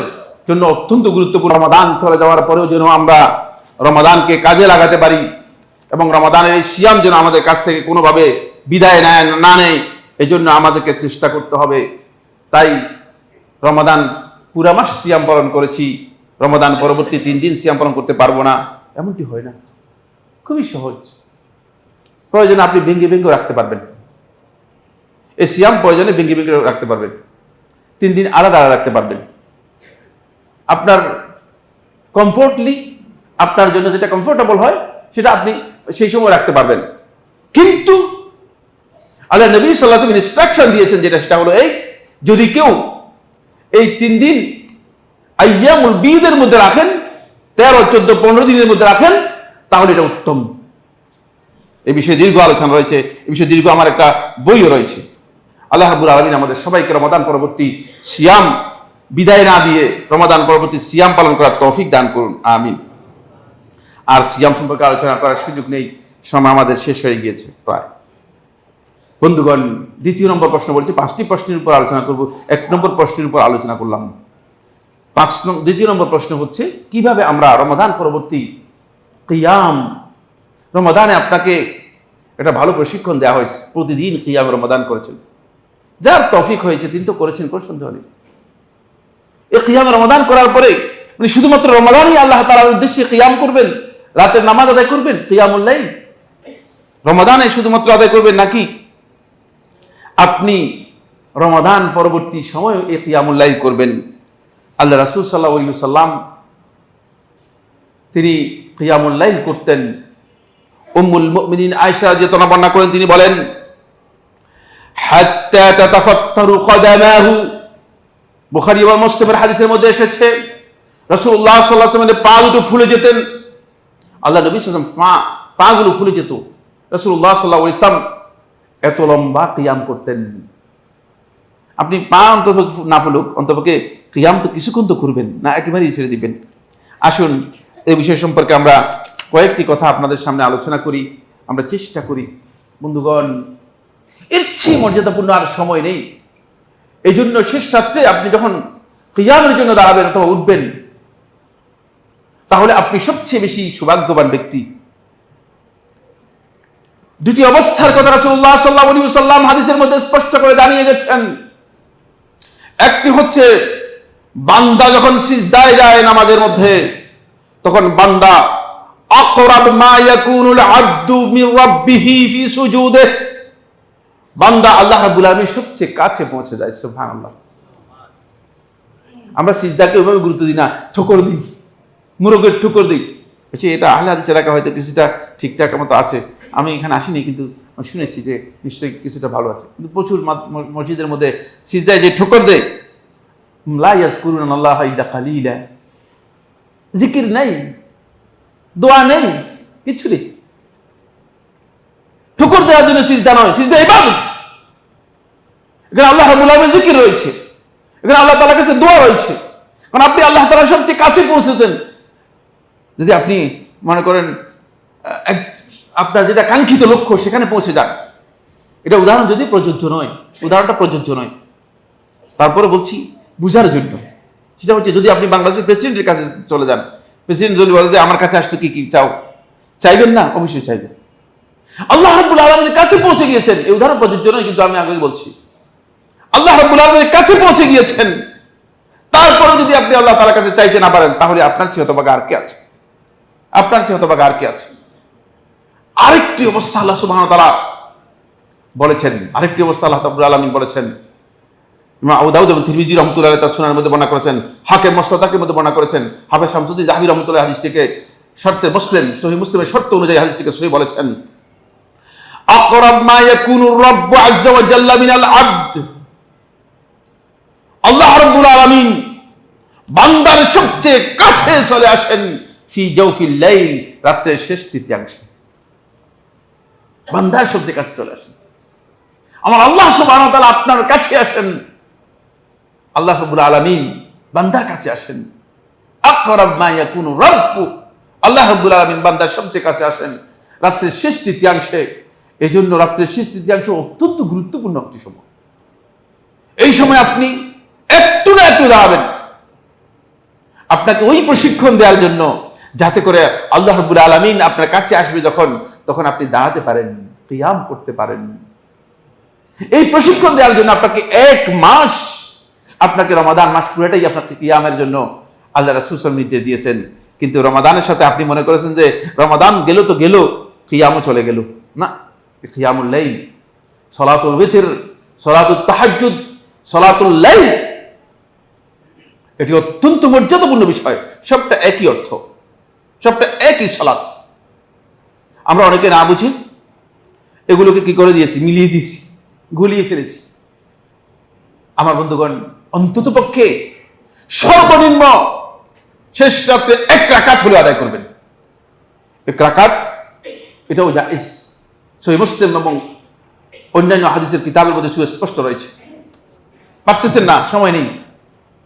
জন্য অত্যন্ত গুরুত্বপূর্ণ। রমাদান চলে যাওয়ার পরেও যেন আমরা রমাদানকে কাজে লাগাতে পারি এবং রমাদানের এই সিয়াম যেন আমাদের কাছ থেকে কোনোভাবে বিদায় না নেয়, এই জন্য আমাদেরকে চেষ্টা করতে হবে। তাই রমাদান পুরা মাস সিয়াম পালন করেছি, রমাদান পরবর্তী 3 দিন সিয়াম পালন করতে পারবো না, এমনটি হয় না। খুবই সহজ। প্রয়োজনে আপনি ভেঙে ভেঙে রাখতে পারবেন, এই সিয়াম প্রয়োজনে ভেঙে ভেঙে রাখতে পারবেন, 3 দিন আলাদা আলাদা রাখতে পারবেন। আপনার কমফোর্টলি, আপনার জন্য যেটা কমফোর্টেবল হয় সেটা আপনি সেই সময় রাখতে পারবেন। কিন্তু আল্লাহ নবী সাল্লাল্লাহু আলাইহি ওয়াসাল্লাম ইনস্ট্রাকশন দিয়েছেন যেটা, সেটা হলো এই, যদি কেউ এই 3 দিন আইয়ামুল বীদের মধ্যে রাখেন, 13, 14, 15 দিনের মধ্যে রাখেন, তাহলে এটা উত্তম। এই বিষয়ে দীর্ঘ আলোচনা রয়েছে, এই বিষয়ে দীর্ঘ আমার একটা বইও রয়েছে। আল্লাহ রাব্বুল আলামিন আমাদের সবাইকে রমাদান পরবর্তী সিয়াম বিদায় না দিয়ে রমাদান পরবর্তী সিয়াম পালন করার তৌফিক দান করুন, আমিন। আর সিয়াম সম্পর্কে আলোচনা করার সুযোগ নেই, সময় আমাদের শেষ হয়ে গিয়েছে প্রায়। বন্ধুগণ, 2 নম্বর প্রশ্ন বলেছে, 5টি প্রশ্নের উপর আলোচনা করব। 1 নম্বর প্রশ্নের উপর আলোচনা করলাম। 2 নম্বর প্রশ্ন হচ্ছে, কিভাবে আমরা রমাদান পরবর্তী কিয়াম, রমাদানে আপনাকে একটা ভালো প্রশিক্ষণ দেওয়া হয়েছে, প্রতিদিন কিয়াম রমাদান করেছেন, যার তৌফিক হয়েছে তিনি তো করেছেন, কোনো সন্দেহ নেই। এই কিয়াম রমাদান করার পরে মানে শুধুমাত্র রমাদানই আল্লাহ তাআলার উদ্দেশ্যে কিয়াম করবেন, রাতের নামাজ আদায় করবেন, কিয়ামুল লাইল রমাদানে শুধুমাত্র আদায় করবেন, নাকি আপনি রমাদান পরবর্তী সময় এই কিয়ামুল লাইল করবেন? আল্লাহ রাসূল সাল্লাল্লাহু আলাইহি ওয়াসাল্লাম তিনি কিয়ামুল লাইল করতেন। উম্মুল মুমিনিন আয়েশা রাদিয়াল্লাহু আনহা বর্ণনা করেন, তিনি বলেন, হাত্তা তাতাফাত্তারু কদামাহু, বুখারী এবং মুসলিমের হাদিসের মধ্যে এসেছে, রাসূলুল্লাহ সাল্লাল্লাহু আলাইহি ওয়াসাল্লামের পা দুটো ফুলে যেতেন। আল্লাহ নবী সাল্লাল্লাহু আলাইহি ওয়াসাল্লাম পাগুলো ফুলে যেত। রাসূলুল্লাহ সাল্লাল্লাহু আলাইহি ওয়াসাল্লাম এত লম্বা কিয়াম করতেন। আপনি পা অন্তপক্ষে না ফুলুক, অন্তপক্ষে কিয়াম তো কিছুক্ষণ তো করবেন না, একেবারেই ছেড়ে দিবেন। আসুন এই বিষয় সম্পর্কে আমরা কয়েকটি কথা আপনাদের সামনে আলোচনা করি, আমরা চেষ্টা করি। বন্ধুগণ, এর চেয়ে মর্যাদাপূর্ণ আর সময় নেই। এই জন্য শেষ রাত্রে আপনি যখন কিয়ামের জন্য দাঁড়াবেন অথবা উঠবেন, তাহলে আপনি সবচেয়ে বেশি সৌভাগ্যবান ব্যক্তি। 2টি অবস্থার কথা রাসূলুল্লাহ সাল্লাল্লাহু আলাইহি ওয়াসাল্লাম হাদিসের মধ্যে স্পষ্ট করে জানিয়ে গেছেন। একটি হচ্ছে, বান্দা যখন সিজদায় যায় নামাজের মধ্যে, তখন বান্দা আকরাব মা ইয়াকুনুল আবদু মির রাব্বিহি ফি সুজুদিহি, বান্দা আল্লাহ রাব্বুল আলামিনের সবচেয়ে কাছে পৌঁছে যায়। সুবহানাল্লাহ। আমরা সিজদাকে ওইভাবে গুরুত্ব দিই না, ঠোকর দিই, মুরগের ঠোকর দিই। এটা আহলে হাদিস এলাকা হয়তো কিছুটা ঠিকঠাক মতো আছে, আমি এখানে আসিনি কিন্তু শুনেছি যে নিশ্চয়ই কিছুটা ভালো আছে। কিন্তু প্রচুর মসজিদের মধ্যে সিজদায় যে ঠোকর দেয়, লা ইয়াযকুরুনাল্লাহা ইল্লা কালিলা, জিকির নেই, দোয়া নেই, কিছু নেই। ঠোকর দেওয়ার জন্য সিজদা নয়, সিজদা ইবাদত। এখানে আল্লাহ রাব্বুল আলামিনের জিকির রয়েছে, এখানে আল্লাহ তাআলার কাছে দোয়া রয়েছে, কারণ আপনি আল্লাহ তাআলার সবচেয়ে কাছে পৌঁছেছেন। যদি আপনি মনে করেন আপনার যেটা কাঙ্ক্ষিত লক্ষ্য সেখানে পৌঁছে যান, এটা উদাহরণ যদি প্রযোজ্য নয়, উদাহরণটা প্রযোজ্য নয়, তারপরে বলছি বুঝার জন্য। সেটা হচ্ছে, যদি আপনি বাংলাদেশের প্রেসিডেন্টের কাছে চলে যান, প্রেসিডেন্ট যদি বলে যে আমার কাছে আসছো কি কি চাও, চাইবেন না? অবশ্যই চাইবেন। আল্লাহ রাব্বুল আলামিনের কাছে পৌঁছে গিয়েছেন, এই উদাহরণ প্রযোজ্য নয়, কিন্তু আমি আগে বলছি আল্লাহ রাব্বুল আলামিনের কাছে পৌঁছে গিয়েছেন, তারপরে যদি আপনি আল্লাহ তাআলার কাছে চাইতে না পারেন, তাহলে আপনার চেয়ে হতভাগা আর কে আছে? আপনার চেয়ে হতভাগা আর কে আছে? আরেকটি অবস্থা আল্লাহ সুবহানাহু ওয়া তাআলা বলেছেন, আরেকটি অবস্থা আল্লাহ রাব্বুল আলামিন বলেছেন। ইমাম আবু দাউদ এবং তিরমিজি রাহমাতুল্লাহ আলাইহি তার সুনানের মধ্যে বর্ণনা করেছেন, হাকিম মুস্তাদরাকের মধ্যে বর্ণনা করেছেন, হাফেজ শামসুদ্দীন যাহাবী রাহমাতুল্লাহ হাদিসটিকে শর্তে মুসলিম, সহিহ মুসলিমের শর্ত অনুযায়ী হাদিসটিকে সহিহ বলেছেন। আকরাব মা ইয়াকুনু রাব্বু আযজা ওয়া জাল্লা মিনাল আবদ, আল্লাহ রাব্বুল আলামিন বান্দার সবচেয়ে কাছে চলে আসেন ফি জাওফিল লাইল, রাতের শেষ তৃতীয়াংশে বান্দার সবচেয়ে কাছে চলে আসেন। আমার আল্লাহ সুবহানাহু ওয়া তাআলা আপনার কাছে আসেন, আল্লাহ রাব্বুল আলামিন বান্দার কাছে আসেন। আকরাব মা ইয়াকুনু রাব্বু, আল্লাহ রাব্বুল আলামিন বান্দার সবচেয়ে কাছে আসেন রাতের শেষ তৃতীয়াংশে। এই জন্য রাতের শেষ তৃতীয়াংশ অত্যন্ত গুরুত্বপূর্ণ একটি সময়। এই সময় আপনি একটু না একটু দাঁড়াবেন, আপনাকে ওই প্রশিক্ষণ দেওয়ার জন্য, যাতে করে আল্লাহ রাব্বুল আলামিন আপনার কাছে আসবে যখন, তখন আপনি দাঁড়াতে পারেন, কিয়াম করতে পারেন। এই প্রশিক্ষণ দেওয়ার জন্য আপনাকে 1 মাস, আপনাকে রমাদান মাস পুরোটাই আপনাকে কিয়ামের জন্য আল্লাহ রাসূল সাল্লাল্লাহু আলাইহি ওয়াসাল্লাম নির্দেশ দিয়েছেন। কিন্তু রমাদানের সাথে আপনি মনে করেছেন যে রমাদান গেল তো গেল, কিয়ামও চলে গেল। না, কিয়ামুল লাইল, সালাতুল বিতর, সালাতুত তাহাজ্জুদ, সালাতুল লাইল, এটি অত্যন্ত মর্যাদাপূর্ণ বিষয়। সবটা একই অর্থ, সবটা একই সালাত। আমরা অনেকে না বুঝি এগুলোকে কি করে দিয়েছি, মিলিয়ে দিয়েছি, গুলিয়ে ফেলেছি। আমার বন্ধুগণ, অন্তত পক্ষে সর্বনিম্ন শেষ রাত্রে 1 রাকাত হলে আদায় করবেন। 1 রাকাত, এটাও জায়েজ। সহিহ মুসলিম এবং অন্যান্য হাদিসের কিতাবের মধ্যে সুস্পষ্ট রয়েছে। পারতেছেন না, সময় নেই,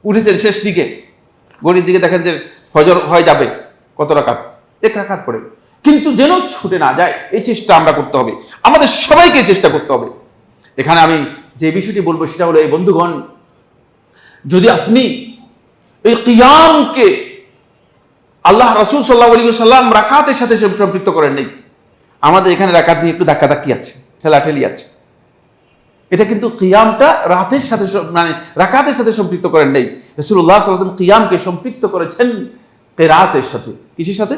উঠেছেন শেষ দিকে, ঘড়ির দিকে দেখেন যে ফজর হয়ে যাবে, কত রাকাত? 1 রাকাত পড়ে। কিন্তু যেন ছুটে না যায়, এই চেষ্টা আমরা করতে হবে, আমাদের সবাইকে চেষ্টা করতে হবে। এখানে আমি যে বিষয়টি বলবো সেটা হলো, এই বন্ধুগণ, যদি আপনি এই কিয়ামকে আল্লাহ রাসূল সাল্লাল্লাহু আলাইহি ওয়াসাল্লাম রাকাতের সাথে সম্পৃক্ত করেন নাই, আমাদের এখানে রাকাত নিয়ে একটু ধাক্কাধাক্কি আছে, ঠেলাঠেলি আছে। এটা কিন্তু কিয়ামটা রাতের সাথে, মানে রাকাতের সাথে সম্পৃক্ত করেন নাই। রাসূলুল্লাহ সাল্লাল্লাহু আলাইহি ওয়াসাল্লাম কিয়ামকে সম্পৃক্ত করেছেন কিরাতের সাথে। কিসের সাথে?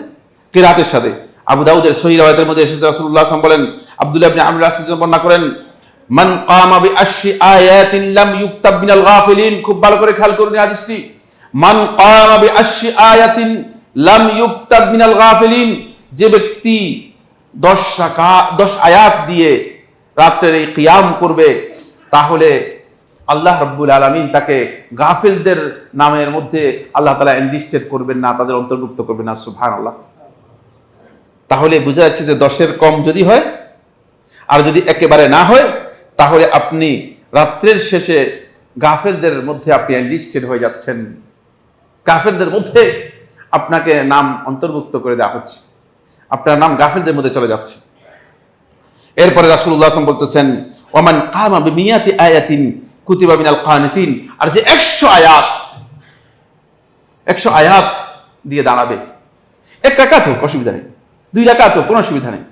কিরাতের সাথে। আবু দাউদের সহিহ riwayতের মধ্যে এসেছে, রাসূলুল্লাহ সাল্লাল্লাহু আলাইহি ওয়াসাল্লাম বলেন, আব্দুল্লাহ ইবনে আমর রাসূল বর্ণনা করেন, মান কামা বিআশরি আয়াতিন লাম ইউকতাব মিনাল গাফিলিন। খুব ভালো করে খেয়াল করুন এই হাদিসটি। মান কামা বিআশরি আয়াতিন লাম ইউকতাব মিনাল গাফিলিন, যে ব্যক্তি 10 আয়াত দিয়ে রাতের এই কিয়াম করবে, তাহলে আল্লাহ রাব্বুল আলামিন তাকে গাফিলদের নামের মধ্যে আল্লাহ তাআলা এনলিস্টেড করবেন না, তাদের অন্তর্ভুক্ত করবেন না। সুবহানাল্লাহ। তাহলে বোঝা যাচ্ছে যে 10-এর কম যদি হয়, আর যদি একেবারে না হয়, তাহলে আপনি রাত্রের শেষে গাফেলদের মধ্যে আপনি এনলিস্টেড হয়ে যাচ্ছেন। গাফেলদের মধ্যে আপনাকে নাম অন্তর্ভুক্ত করে দেওয়া হচ্ছে, আপনার নাম গাফেলদের মধ্যে চলে যাচ্ছে। এরপরে রাসূলুল্লাহ সাল্লাল্লাহু আলাইহি ওয়াসাল্লাম বলতেছেন, ওমান কামা বিমিয়াতি আয়াতিন কুতিবা মিনাল কানিতিন। আর যে 100 আয়াত দিয়ে দাঁড়াবে, 1 রাকাত হোক অসুবিধা নেই, 2 রাকাত হোক কোনো অসুবিধা নেই,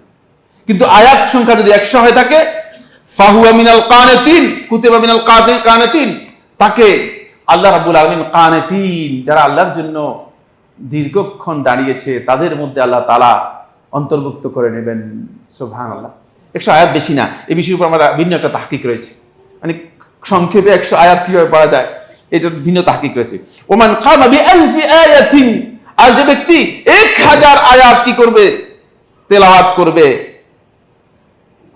কিন্তু আয়াত সংখ্যা যদি 100 হয়ে থাকে, ফাহুয়া মিনাল কানিতিন, কুতিবা মিনাল কানিতিন, তাকে আল্লাহ রাব্বুল আলামিন কানিতিন, যারা আল্লাহর জন্য দীর্ঘক্ষণ দাঁড়িয়েছে, তাদের মধ্যে আল্লাহ তাআলা অন্তর্ভুক্ত করে নেবেন। সুবহানাল্লাহ। 100 আয়াত বেশি না, এই বিষয়ের উপর আমার ভিন্ন একটা তাহকিক রয়েছে, মানে সংক্ষেপে 100 আয়াত কিভাবে পড়া যায় এটার ভিন্ন তাহকিক রয়েছে। ওমান কামা বিআলফি আয়াতিন, আর যে ব্যক্তি 1000 আয়াত কি করবে, তেলাওয়াত করবে,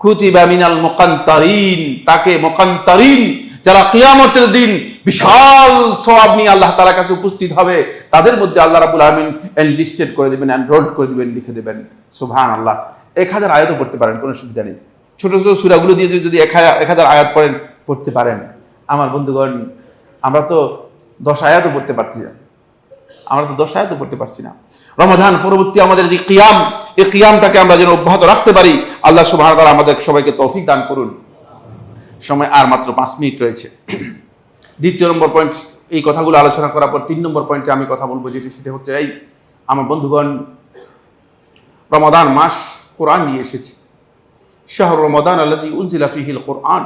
কুতিবা মিনাল মুকান্তারিন, তাকে মুকান্তারিন, যারা কিয়ামতের দিন বিশাল সওয়াব নিয়ে আল্লাহ তাআলার কাছে উপস্থিত হবে, তাদের মধ্যে আল্লাহ রাব্বুল আলামিন এনলিস্টেড করে দিবেন, এনরোলড করে দিবেন, লিখে দিবেন। সুবহানাল্লাহ। 1000 আয়াতও পড়তে পারেন, কোনো সুবিধা নেই। ছোট ছোট সূরাগুলো দিয়ে যদি 1000 আয়াত পড়তে পারেন, আমার বন্ধুগণ, আমরা তো 10 আয়াতও পড়তে পারছি না, আমরা তো 10 আয়াতও পড়তে পারছি না। রমাদান পরবর্তী আমাদের যে কিয়াম, এই কিয়ামটাকে আমরা যেন অব্যাহত রাখতে পারি, আল্লাহ সুবহানাহু ওয়া তাআলা আমাদের সবাইকে তৌফিক দান করুন। সময় আর মাত্র 5 মিনিট রয়েছে। দ্বিতীয় নম্বর পয়েন্ট, এই কথাগুলো আলোচনা করার পর 3 নম্বর পয়েন্টে আমি কথা বলবো, সেটা হচ্ছে এই, আমার বন্ধুগণ, রমাদান মাস কোরআন নিয়ে এসেছে। শাহরু রমাদান আল্লাযী উনজিলা ফীহিল কোরআন,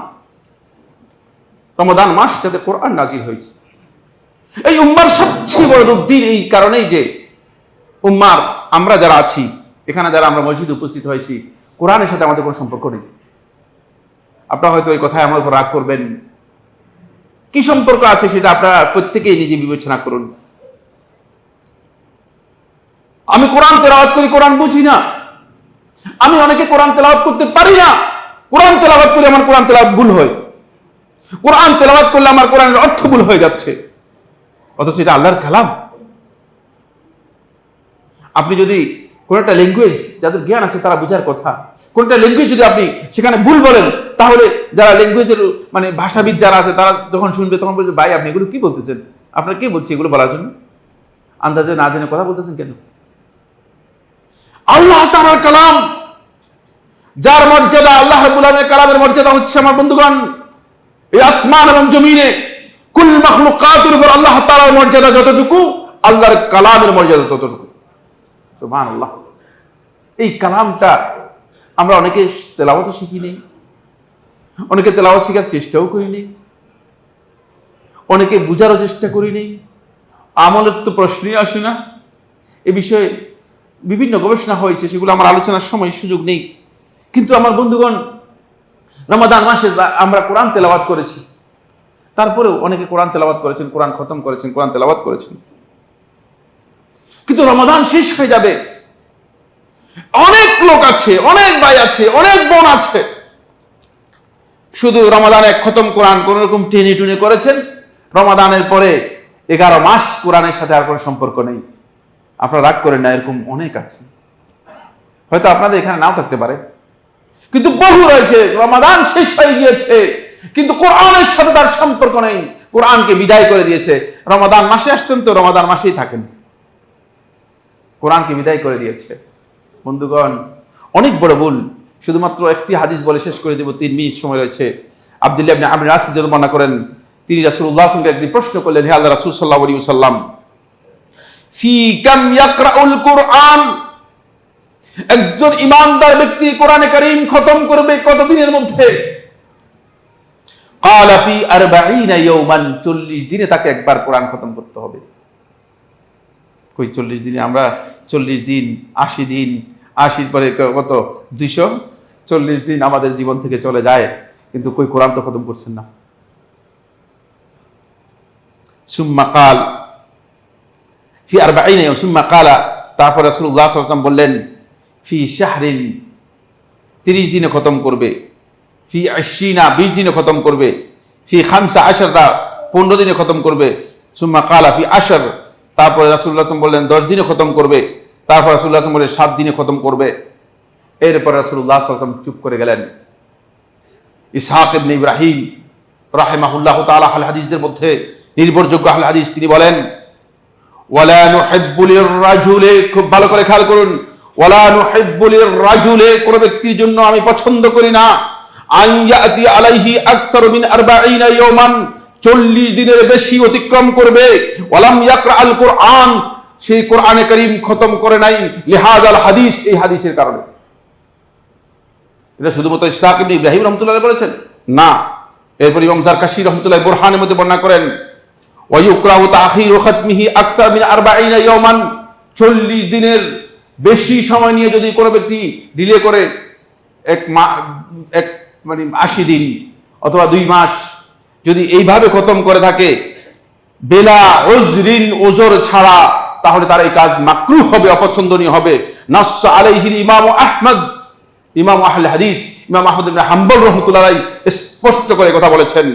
রমাদান মাস যাতে কোরআন নাজিল হয়েছে। এই উম্মার সবচেয়ে বড় দুর্দিন এই কারণেই যে উম্মার আমরা যারা আছি এখানে, যারা আমরা মসজিদে উপস্থিত হয়েছি, কোরআনের সাথে আমাদের কোনো সম্পর্ক নেই। আপনারা হয়তো এই কথায় আমার উপর রাগ করবেন, কি সম্পর্ক আছে সেটা আপনারা প্রত্যেকেই নিজে বিবেচনা করুন। আমি কোরআন তেলাওয়াত করি, কোরআন বুঝি না। আমি অনেকে কোরআন তেলাওয়াত করতে পারি না, কোরআন তেলাওয়াত করে আমার কোরআন তেলাওয়াত ভুল হয়, কোরআন তেলাওয়াত করলে আমার কোরআনের অর্থ ভুল হয়ে যাচ্ছে, অথচ এটা আল্লাহর কালাম। আপনি যদি কোন একটা ল্যাঙ্গুয়েজ, যাদের জ্ঞান আছে তারা বোঝার কথা, কোন একটা ল্যাঙ্গুয়েজ যদি আপনি সেখানে ভুল বলেন, তাহলে যারা ল্যাঙ্গুয়েজের মানে ভাষাবিদ যারা আছে তারা যখন শুনবে তখন বলবে, ভাই আপনি এগুলো কি বলতেছেন, আপনার কে বলছে এগুলো বলার জন্য, আন্দাজে না জেনে কথা বলতেছেন কেন? আল্লাহ তাআলার কালাম, যার মর্যাদা, আল্লাহ রাব্বুল আলামিনের কালামের মর্যাদা হচ্ছে আমার বন্ধুগণ, এই আসমান এবং জমিনে কুল মাখলুকাতের উপর আল্লাহ তাআলার মর্যাদা যতটুকু, আল্লাহর কালামের মর্যাদা ততটুকু। সুবহানাল্লাহ। এই কালামটা আমরা অনেকে তেলাওয়াতও শিখি নেই, অনেকে তেলাওয়াত শেখার চেষ্টাও করি নেই, অনেকে বুঝারও চেষ্টা করি নেই, আমলের তো প্রশ্নই আসে না। এ বিষয়ে বিভিন্ন গবেষণা হয়েছে, সেগুলো আমার আলোচনার সময় সুযোগ নেই। কিন্তু আমার বন্ধুগণ, রমাদান মাসে আমরা কোরআন তেলাওয়াত করেছি, তারপরেও অনেকে কোরআন তেলাওয়াত করেছেন, কোরআন খতম করেছেন, কোরআন তেলাওয়াত করেছেন, কিন্তু রমাদান শেষ হয়ে যাবে। অনেক লোক আছে, অনেক ভাই আছে, অনেক বোন আছে, শুধু রমাদান এক খতম কোরআন কোন রকম টেনে টুনে করেছেন, রমাদানের পরে 11 মাস কোরআনের সাথে আর কোনো সম্পর্ক নেই। আপনারা রাগ করেন না, এরকম অনেক আছে, হয়তো আপনাদের এখানে নাও থাকতে পারে, কিন্তু বহু রয়েছে রমাদান শেষ হয়ে গিয়েছে কিন্তু কোরআনের সাথে তার সম্পর্ক নেই, কোরআনকে বিদায় করে দিয়েছে। রমাদান মাসে আসছেন তো রমাদান মাসেই থাকেন, কোরআনকে বিদায় করে দিয়েছে। বন্ধুগণ, অনেক বড় ভুল। শুধুমাত্র একটি হাদিস বলে শেষ করে দেব, 3 মিনিট সময় রয়েছে। আব্দুল্লাহ ইবনে আমর আস রাদিয়াল্লাহু বর্ণনা করেন, তিনি রাসূলুল্লাহ সাল্লাল্লাহু আলাইহি ওয়াসাল্লামকে একদিন প্রশ্ন করলেন, হে আল্লাহর রাসূল সাল্লাল্লাহু আলাইহি ওয়াসাল্লাম, ফি কাম ইয়াকরাউল কুরআন, একজন ঈমানদার ব্যক্তি কোরআনে কারীম খতম করবে কত দিনের মধ্যে? ক্বালা ফি 40 ইয়াওমান, 40 দিনে তাকে একবার কোরআন খতম করতে হবে। কই 40 দিনে? আমরা 40 দিন, 80 দিন, 80 পরে কত 240 দিন আমাদের জীবন থেকে চলে যায়, কিন্তু কই কোরআন তো খতম করছেন না। সুম্মা কাল ফি 40 ইয়াওম, সুম্মা কালা, তারপর রাসূলুল্লাহ সাল্লাল্লাহু আলাইহি ওয়াসাল্লাম বললেন, ফি শাহরিন, 30 দিনে খতম করবে, ফি 20, 20 দিনে খতম করবে, ফি 15, 15 দিনে খতম করবে, সুম্মা কালা ফি 10, তারপরে রাসূলুল্লাহ সাল্লাল্লাহু আলাইহি ওয়াসাল্লাম বললেন 10 দিনে খতম করবে, তারপর রাসূলুল্লাহ সাল্লাল্লাহু আলাইহি ওয়াসাল্লাম বললেন 7 দিনে খতম করবে। এরপর রাসূলুল্লাহ সাল্লাল্লাহু আলাইহি ওয়াসাল্লাম চুপ করে গেলেন। ইসহাক ইবনে ইব্রাহিম রাহিমাহুল্লাহু তাআলা আল হাদিসদের মধ্যে নির্ভরযোগ্য আল হাদিস, তিনি বলেন, ওয়ালা নুহিব্বু লির-রাজুলি, খুব ভালো করে খেয়াল করুন, ওয়ালা নুহিব্বু লির-রাজুলি, কোন ব্যক্তির জন্য আমি পছন্দ করি না, আন ইয়াতি আলাইহি আকসারু মিন 40 ইয়াওমান, 40 দিনের বেশি অতিক্রম করবে, ওয়ালাম ইয়াকরা আল কুরআন, সেই কোরআনে কারীম খতম করে নাই, লিহাযাল হাদিস, এই হাদিসের কারণে। এটা শুধুমাত্র ইসহাক ইবনে ইব্রাহিম রাহমাতুল্লাহ বলেছেন না, এরপর ইমাম জারকাশী রাহমাতুল্লাহ বুরহানের মধ্যে বর্ণনা করেন, ওয়া ইউকরাহু তাখিরু খাতমিহি আকসার মিন 40 ইয়াওমান, 40 দিনের বেশি সময় নিয়ে যদি কোনো ব্যক্তি ডিলে করে, মানে 80 দিন অথবা 2 মাস যদি এইভাবে খতম করে থাকে বেলা উজরিন, ওজর ছাড়া, তাহলে তার এই কাজ মাকরুহ হবে, অপছন্দনীয় হবে। নাস আলাইহি ইমাম আহমদ, ইমাম আহলে হাদিস ইমাম আহমদ ইবনে হাম্বল রাহমাতুল্লাহ আলাইহি স্পষ্ট করে কথা বলেছেন,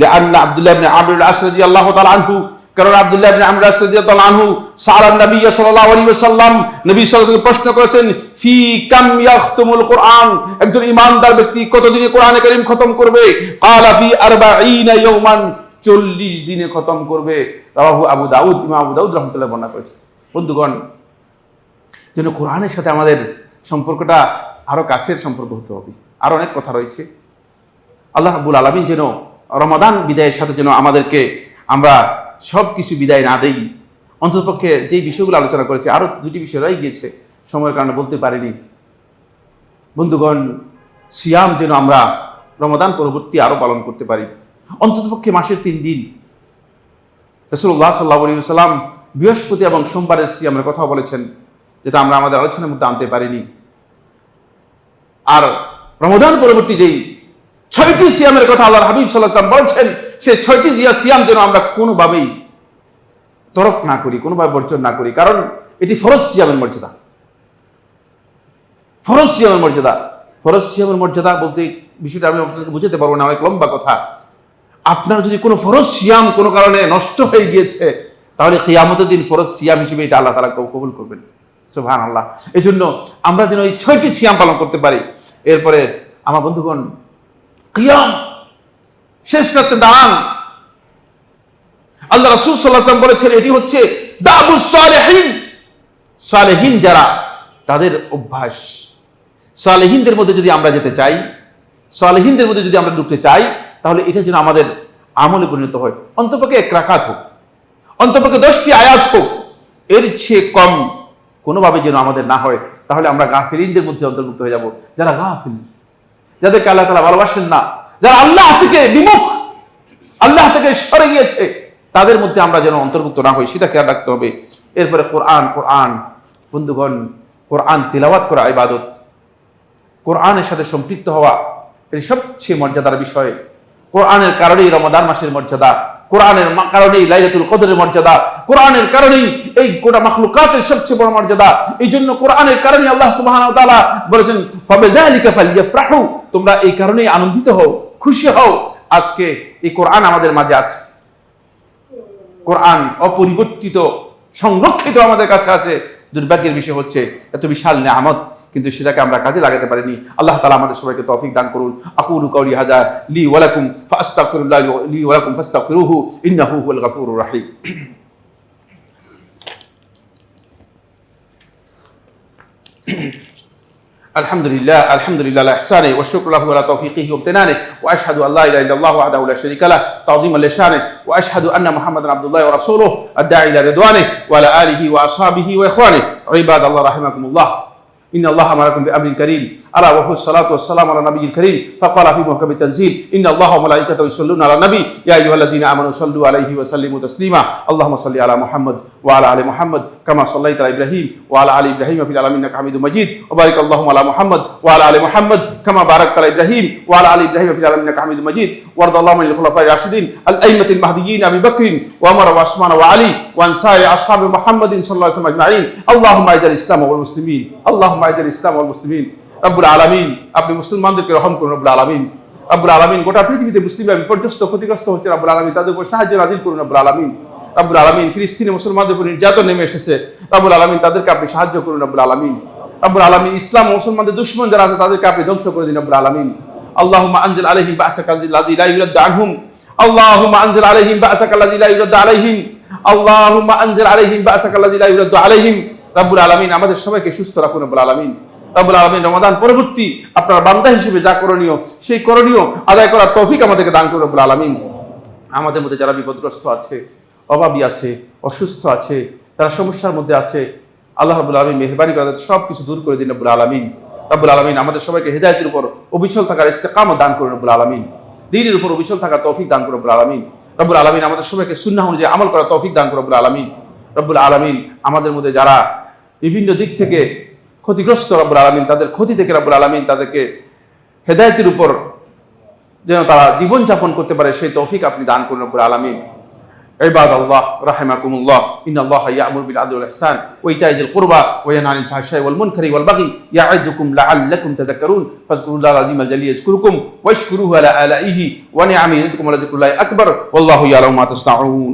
লিআন্না আব্দুল্লাহ ইবনে আমর আল-আস রাদিয়াল্লাহু তাআলা আনহু, কারণ আব্দুল্লাহ ইবনে আমর আল-আস রাদিয়াল্লাহু আনহু সাআলান নবী সাল্লাল্লাহু আলাইহি ওয়াসাল্লাম, নবী সাল্লাল্লাহু আলাইহি ওয়াসাল্লাম প্রশ্ন করেছেন, ফি কাম ইয়াখতুমুল কুরআন, একজন ঈমানদার ব্যক্তি কতদিনে কোরআনে কারীম খতম করবে? ক্বালা ফি 40 ইয়াওমান, 40 দিনে খতম করবে। রাওয়াহু আবু দাউদ, ইমাম আবু দাউদ রাহমাতুল্লাহ বর্ণনা করেছেন। বন্ধুগণ, যেন কোরআনের সাথে আমাদের সম্পর্কটা আরো কাছের সম্পর্ক হতে হবে। আরো অনেক কথা রয়েছে। আল্লাহ রাব্বুল আলামিন যেন রমাদান বিদায়ের সাথে যেন আমাদেরকে আমরা সব কিছু বিদায় না দেই। অন্ততপক্ষে যেই বিষয়গুলো আলোচনা করেছে, আরো 2টি বিষয় রয়ে গিয়েছে, সময়ের কারণে বলতে পারিনি। বন্ধুগণ, সিয়াম যেন আমরা রমাদান পরবর্তী আরো পালন করতে পারি, অন্ততপক্ষে মাসের 3 দিন। রাসূলুল্লাহ সাল্লাল্লাহু আলাইহি ওয়াসাল্লাম বৃহস্পতি এবং সোমবারের সিয়ামের কথা বলেছেন, যেটা আমরা আমাদের আলোচনার মধ্যে আনতে পারিনি। আর রমাদান পরবর্তী যেই 6টি সিয়ামের কথা আল্লাহর হাবিব সাল্লাল্লাহু আলাইহি ওয়াসাল্লাম বলেছেন, সেই 6টি সিয়াম যেন আমরা কোনোভাবেই তরক না করি, কোনোভাবে বর্জন না করি, কারণ এটি ফরজ সিয়ামের মর্যাদা। ফরজ সিয়ামের মর্যাদা, ফরজ সিয়ামের মর্যাদা বলতে বিষয়টা আমি আপনাদেরকে বুঝাতে পারবো না, অনেক লম্বা কথা। আপনার যদি কোনো ফরজ সিয়াম কোনো কারণে নষ্ট হয়ে গিয়েছে, তাহলে কিয়ামতের দিন ফরজ সিয়াম হিসেবে এটা আল্লাহ তাআলা কবুল করবেন। সুবহানাল্লাহ। এই জন্য আমরা যেন এই 6টি সিয়াম পালন করতে পারি। এরপরে আমার বন্ধুগণ, কিয়াম, শেষ রাতে দাঁড়ান। আল্লাহ রাসূল সাল্লাল্লাহু আলাইহি ওয়াসাল্লাম বলেছেন, এটি হচ্ছে দাবুস সালেহিন, সালেহিন যারা, তাদের অভ্যাস। সালেহিনদের মধ্যে যদি আমরা যেতে চাই, সালেহিনদের মধ্যে যদি আমরা ঢুকতে চাই, তাহলে এটা যেন আমাদের আমলে পরিণত হয়। অন্তপক্ষে 1 রাকাত হোক, অন্তপক্ষে 10টি আয়াত হোক, এর চেয়ে কম কোনোভাবে যেন আমাদের না হয়, তাহলে আমরা গাফিলিনদের মধ্যে অন্তর্ভুক্ত হয়ে যাব। যারা গাফিল, যাদেরকে আল্লাহ তাআলা ভালোবাসেন না, যারা আল্লাহ থেকে বিমুখ, আল্লাহ থেকে সরে গিয়েছে, তাদের মধ্যে আমরা যেন অন্তর্ভুক্ত না হই সেটা খেয়াল রাখতে হবে। এরপরে কোরআন বন্ধুগণ, কোরআন তিলাওয়াত করা ইবাদত, কোরআনের সাথে সম্পৃক্ত হওয়া এর সবচেয়ে মর্যাদার বিষয়। কোরআনের কারণেই রমাদান মাসের মর্যাদা, কোরআনের কারণেই লাইলাতুল কদরের মর্যাদা, কোরআনের কারণেই এই গোটা মাখলুকাতের সবচেয়ে বড় মর্যাদা। এই জন্য কোরআনের কারণে আল্লাহ সুবহানাহু ওয়া তাআলা বলেছেন ফাবিযালিকা ফালইফরাহু, তোমরা এই কারণেই আনন্দিত হও, খুশি হও। আজকে এই কোরআন আমাদের মাঝে আছে, কোরআন অপরিবর্তিত সংরক্ষিত আমাদের কাছে আছে। দুর্ভাগ্যের বিষয় হচ্ছে এত বিশাল নিয়ামত, কিন্তু সেটাকে আমরা কাজে লাগাতে পারিনি। আল্লাহ তাআলা আমাদের সবাইকে তৌফিক দান করুন। আকুলু কাওলি হাযা লি ওয়া লাকুম ফাস্তাগফিরুল্লাহ লি ওয়া লাকুম ফাস্তাগফিরুহু ইন্নাহু হুয়াল গফুরুর রহিম। আলহামদুলিল্লাহ আলা ইহসানিহি ওয়া শুকরু লাহু আলা তাওফীকিহি ওয়া ইমতিনানিহি ওয়া আশহাদু আল্লা ইলাহা ইল্লাল্লাহু ওয়াহদাহু লা শারীকা লাহু তা'যীমান লিশানিহি ওয়া আশহাদু আন্না মুহাম্মাদান আবদুল্লাহি ওয়া রাসূলুহু আদ-দাঈ ইলা রিদওয়ানিহি ওয়া আলা আলিহি ওয়া আসহাবিহি ওয়া ইখওয়ানিহি ইবাদাল্লাহ রাহিমাকুমুল্লাহ। إن الله أمركم بأمر كريم ألا وهو الصلاة والسلام على النبي الكريم فقال في محكم التنزيل إن الله وملائكته يصلون على النبي يا أيها الذين آمنوا صلوا عليه وسلموا تسليما اللهم صل على محمد وعلى آل محمد كما صليت على إبراهيم وعلى آل إبراهيم في العالمين إنك حميد مجيد وبارك اللهم على محمد وعلى آل محمد كما باركت على إبراهيم وعلى آل إبراهيم في العالمين إنك حميد مجيد وارض اللهم عن الخلفاء الراشدين الأئمة المهديين أبي بكر وعمر وعثمان وعلي وعن سائر أصحاب محمد صلى الله عليه وسلم أجمعين اللهم أعز الإسلام والمسلمين اللهم أعز الإسلام والمسلمين রব্বুল আলামিন, আপনি মুসলমানদেরকে রহম করুন রব্বুল আলামিন। রব্বুল আলামিন, গোটা পৃথিবীতে মুসলিমরা বিপর্যস্ত ক্ষতিগ্রস্ত হচ্ছে রব্বুল আলামিন, তাদের উপর সাহায্য নাযিল করুন রব্বুল আলামিন। রব্বুল আলামিন, ফিলিস্তিনে মুসলমানদের উপর নির্যাতন নেমে এসেছে রব্বুল আলামিন, তাদেরকে আপনি সাহায্য করুন রব্বুল আলামিন। রব্বুল আলামিন, ইসলাম ও মুসলমানদের দুশমন যারা আছে তাদেরকে আপনি ধ্বংস করে দিন রব্বুল আলামিন। আল্লাহুম্মা আনজিল আলাইহিম বা'সাকাল্লাযী লা ইউরাদ্দু আনহুম আল্লাহুম্মা আনজিল আলাইহিম বা'সাকাল্লাযী লা ইউরাদ্দু আলাইহিম আল্লাহুম্মা আনজিল আলাইহিম বা'সাকাল্লাযী লা ইউরাদ্দু আলাইহিম। রব্বুল আলামিন, আমাদের সবাইকে সুস্থ রাখুন রব্বুল আলামিন। রব্বুল আলামিন, রমাদান পরবর্তী আপনার বান্দা হিসেবে যা করণীয় সেই করণীয় আদায় করার তৌফিক আমাদেরকে দান করুন রব্বুল আলামিন। আমাদের মধ্যে যারা বিপদগ্রস্ত আছে, অভাবী আছে, অসুস্থ আছে, যারা সমস্যার মধ্যে আছে, আল্লাহ রাব্বুল আলামিন মেহেরবানি করে তাদের সব কিছু দূর করে দিন রব্বুল আলামিন। রব্বুল আলামিন, আমাদের সবাইকে হিদায়াতের উপর অবিচল থাকার ইস্তেকামত দান করুন রব্বুল আলামিন। দ্বীনের উপর অবিচল থাকার তৌফিক দান করুন রব্বুল আলামিন। রব্বুল আলামিন, আমাদের সবাইকে সুন্নাহ অনুযায়ী আমল করার তৌফিক দান করুন রব্বুল আলামিন। রব্বুল আলামিন, আমাদের মধ্যে যারা বিভিন্ন দিক থেকে ক্ষতিগ্রস্ত রব্বুল আলামিন, তাদের ক্ষতি থেকে রব্বুল আলামিন তাদেরকে হেদায়েতের উপর যেন তারা জীবন যাপন করতে পারে সেই তৌফিক আপনি দান করুন রব্বুল আলামিন। ইবাদাল্লাহ রাহিমাকুমুল্লাহ, ইন্নাল্লাহা ইয়া'মুরু বিল আদলি ওয়াল ইহসান ওয়া ইতাইজিল কুরবা ওয়া ইয়ানহা আনিল ফাহশাই ওয়াল মুনকারি ওয়াল বাগি ইয়া'iদুকুম লা'আল্লাকুম তাযাক্কারুন ফাযকুরুল্লাহal আযীমাল জালিল ইয়াযকুরুকুম ওয়াশকুরুহু আলা আলাইহি ওয়া নি'আমিহি ইয়াজিদকুম ওয়া লাযিকরুল্লাহি আকবার ওয়াল্লাহু ইয়া'লামু মা তাসনাউন।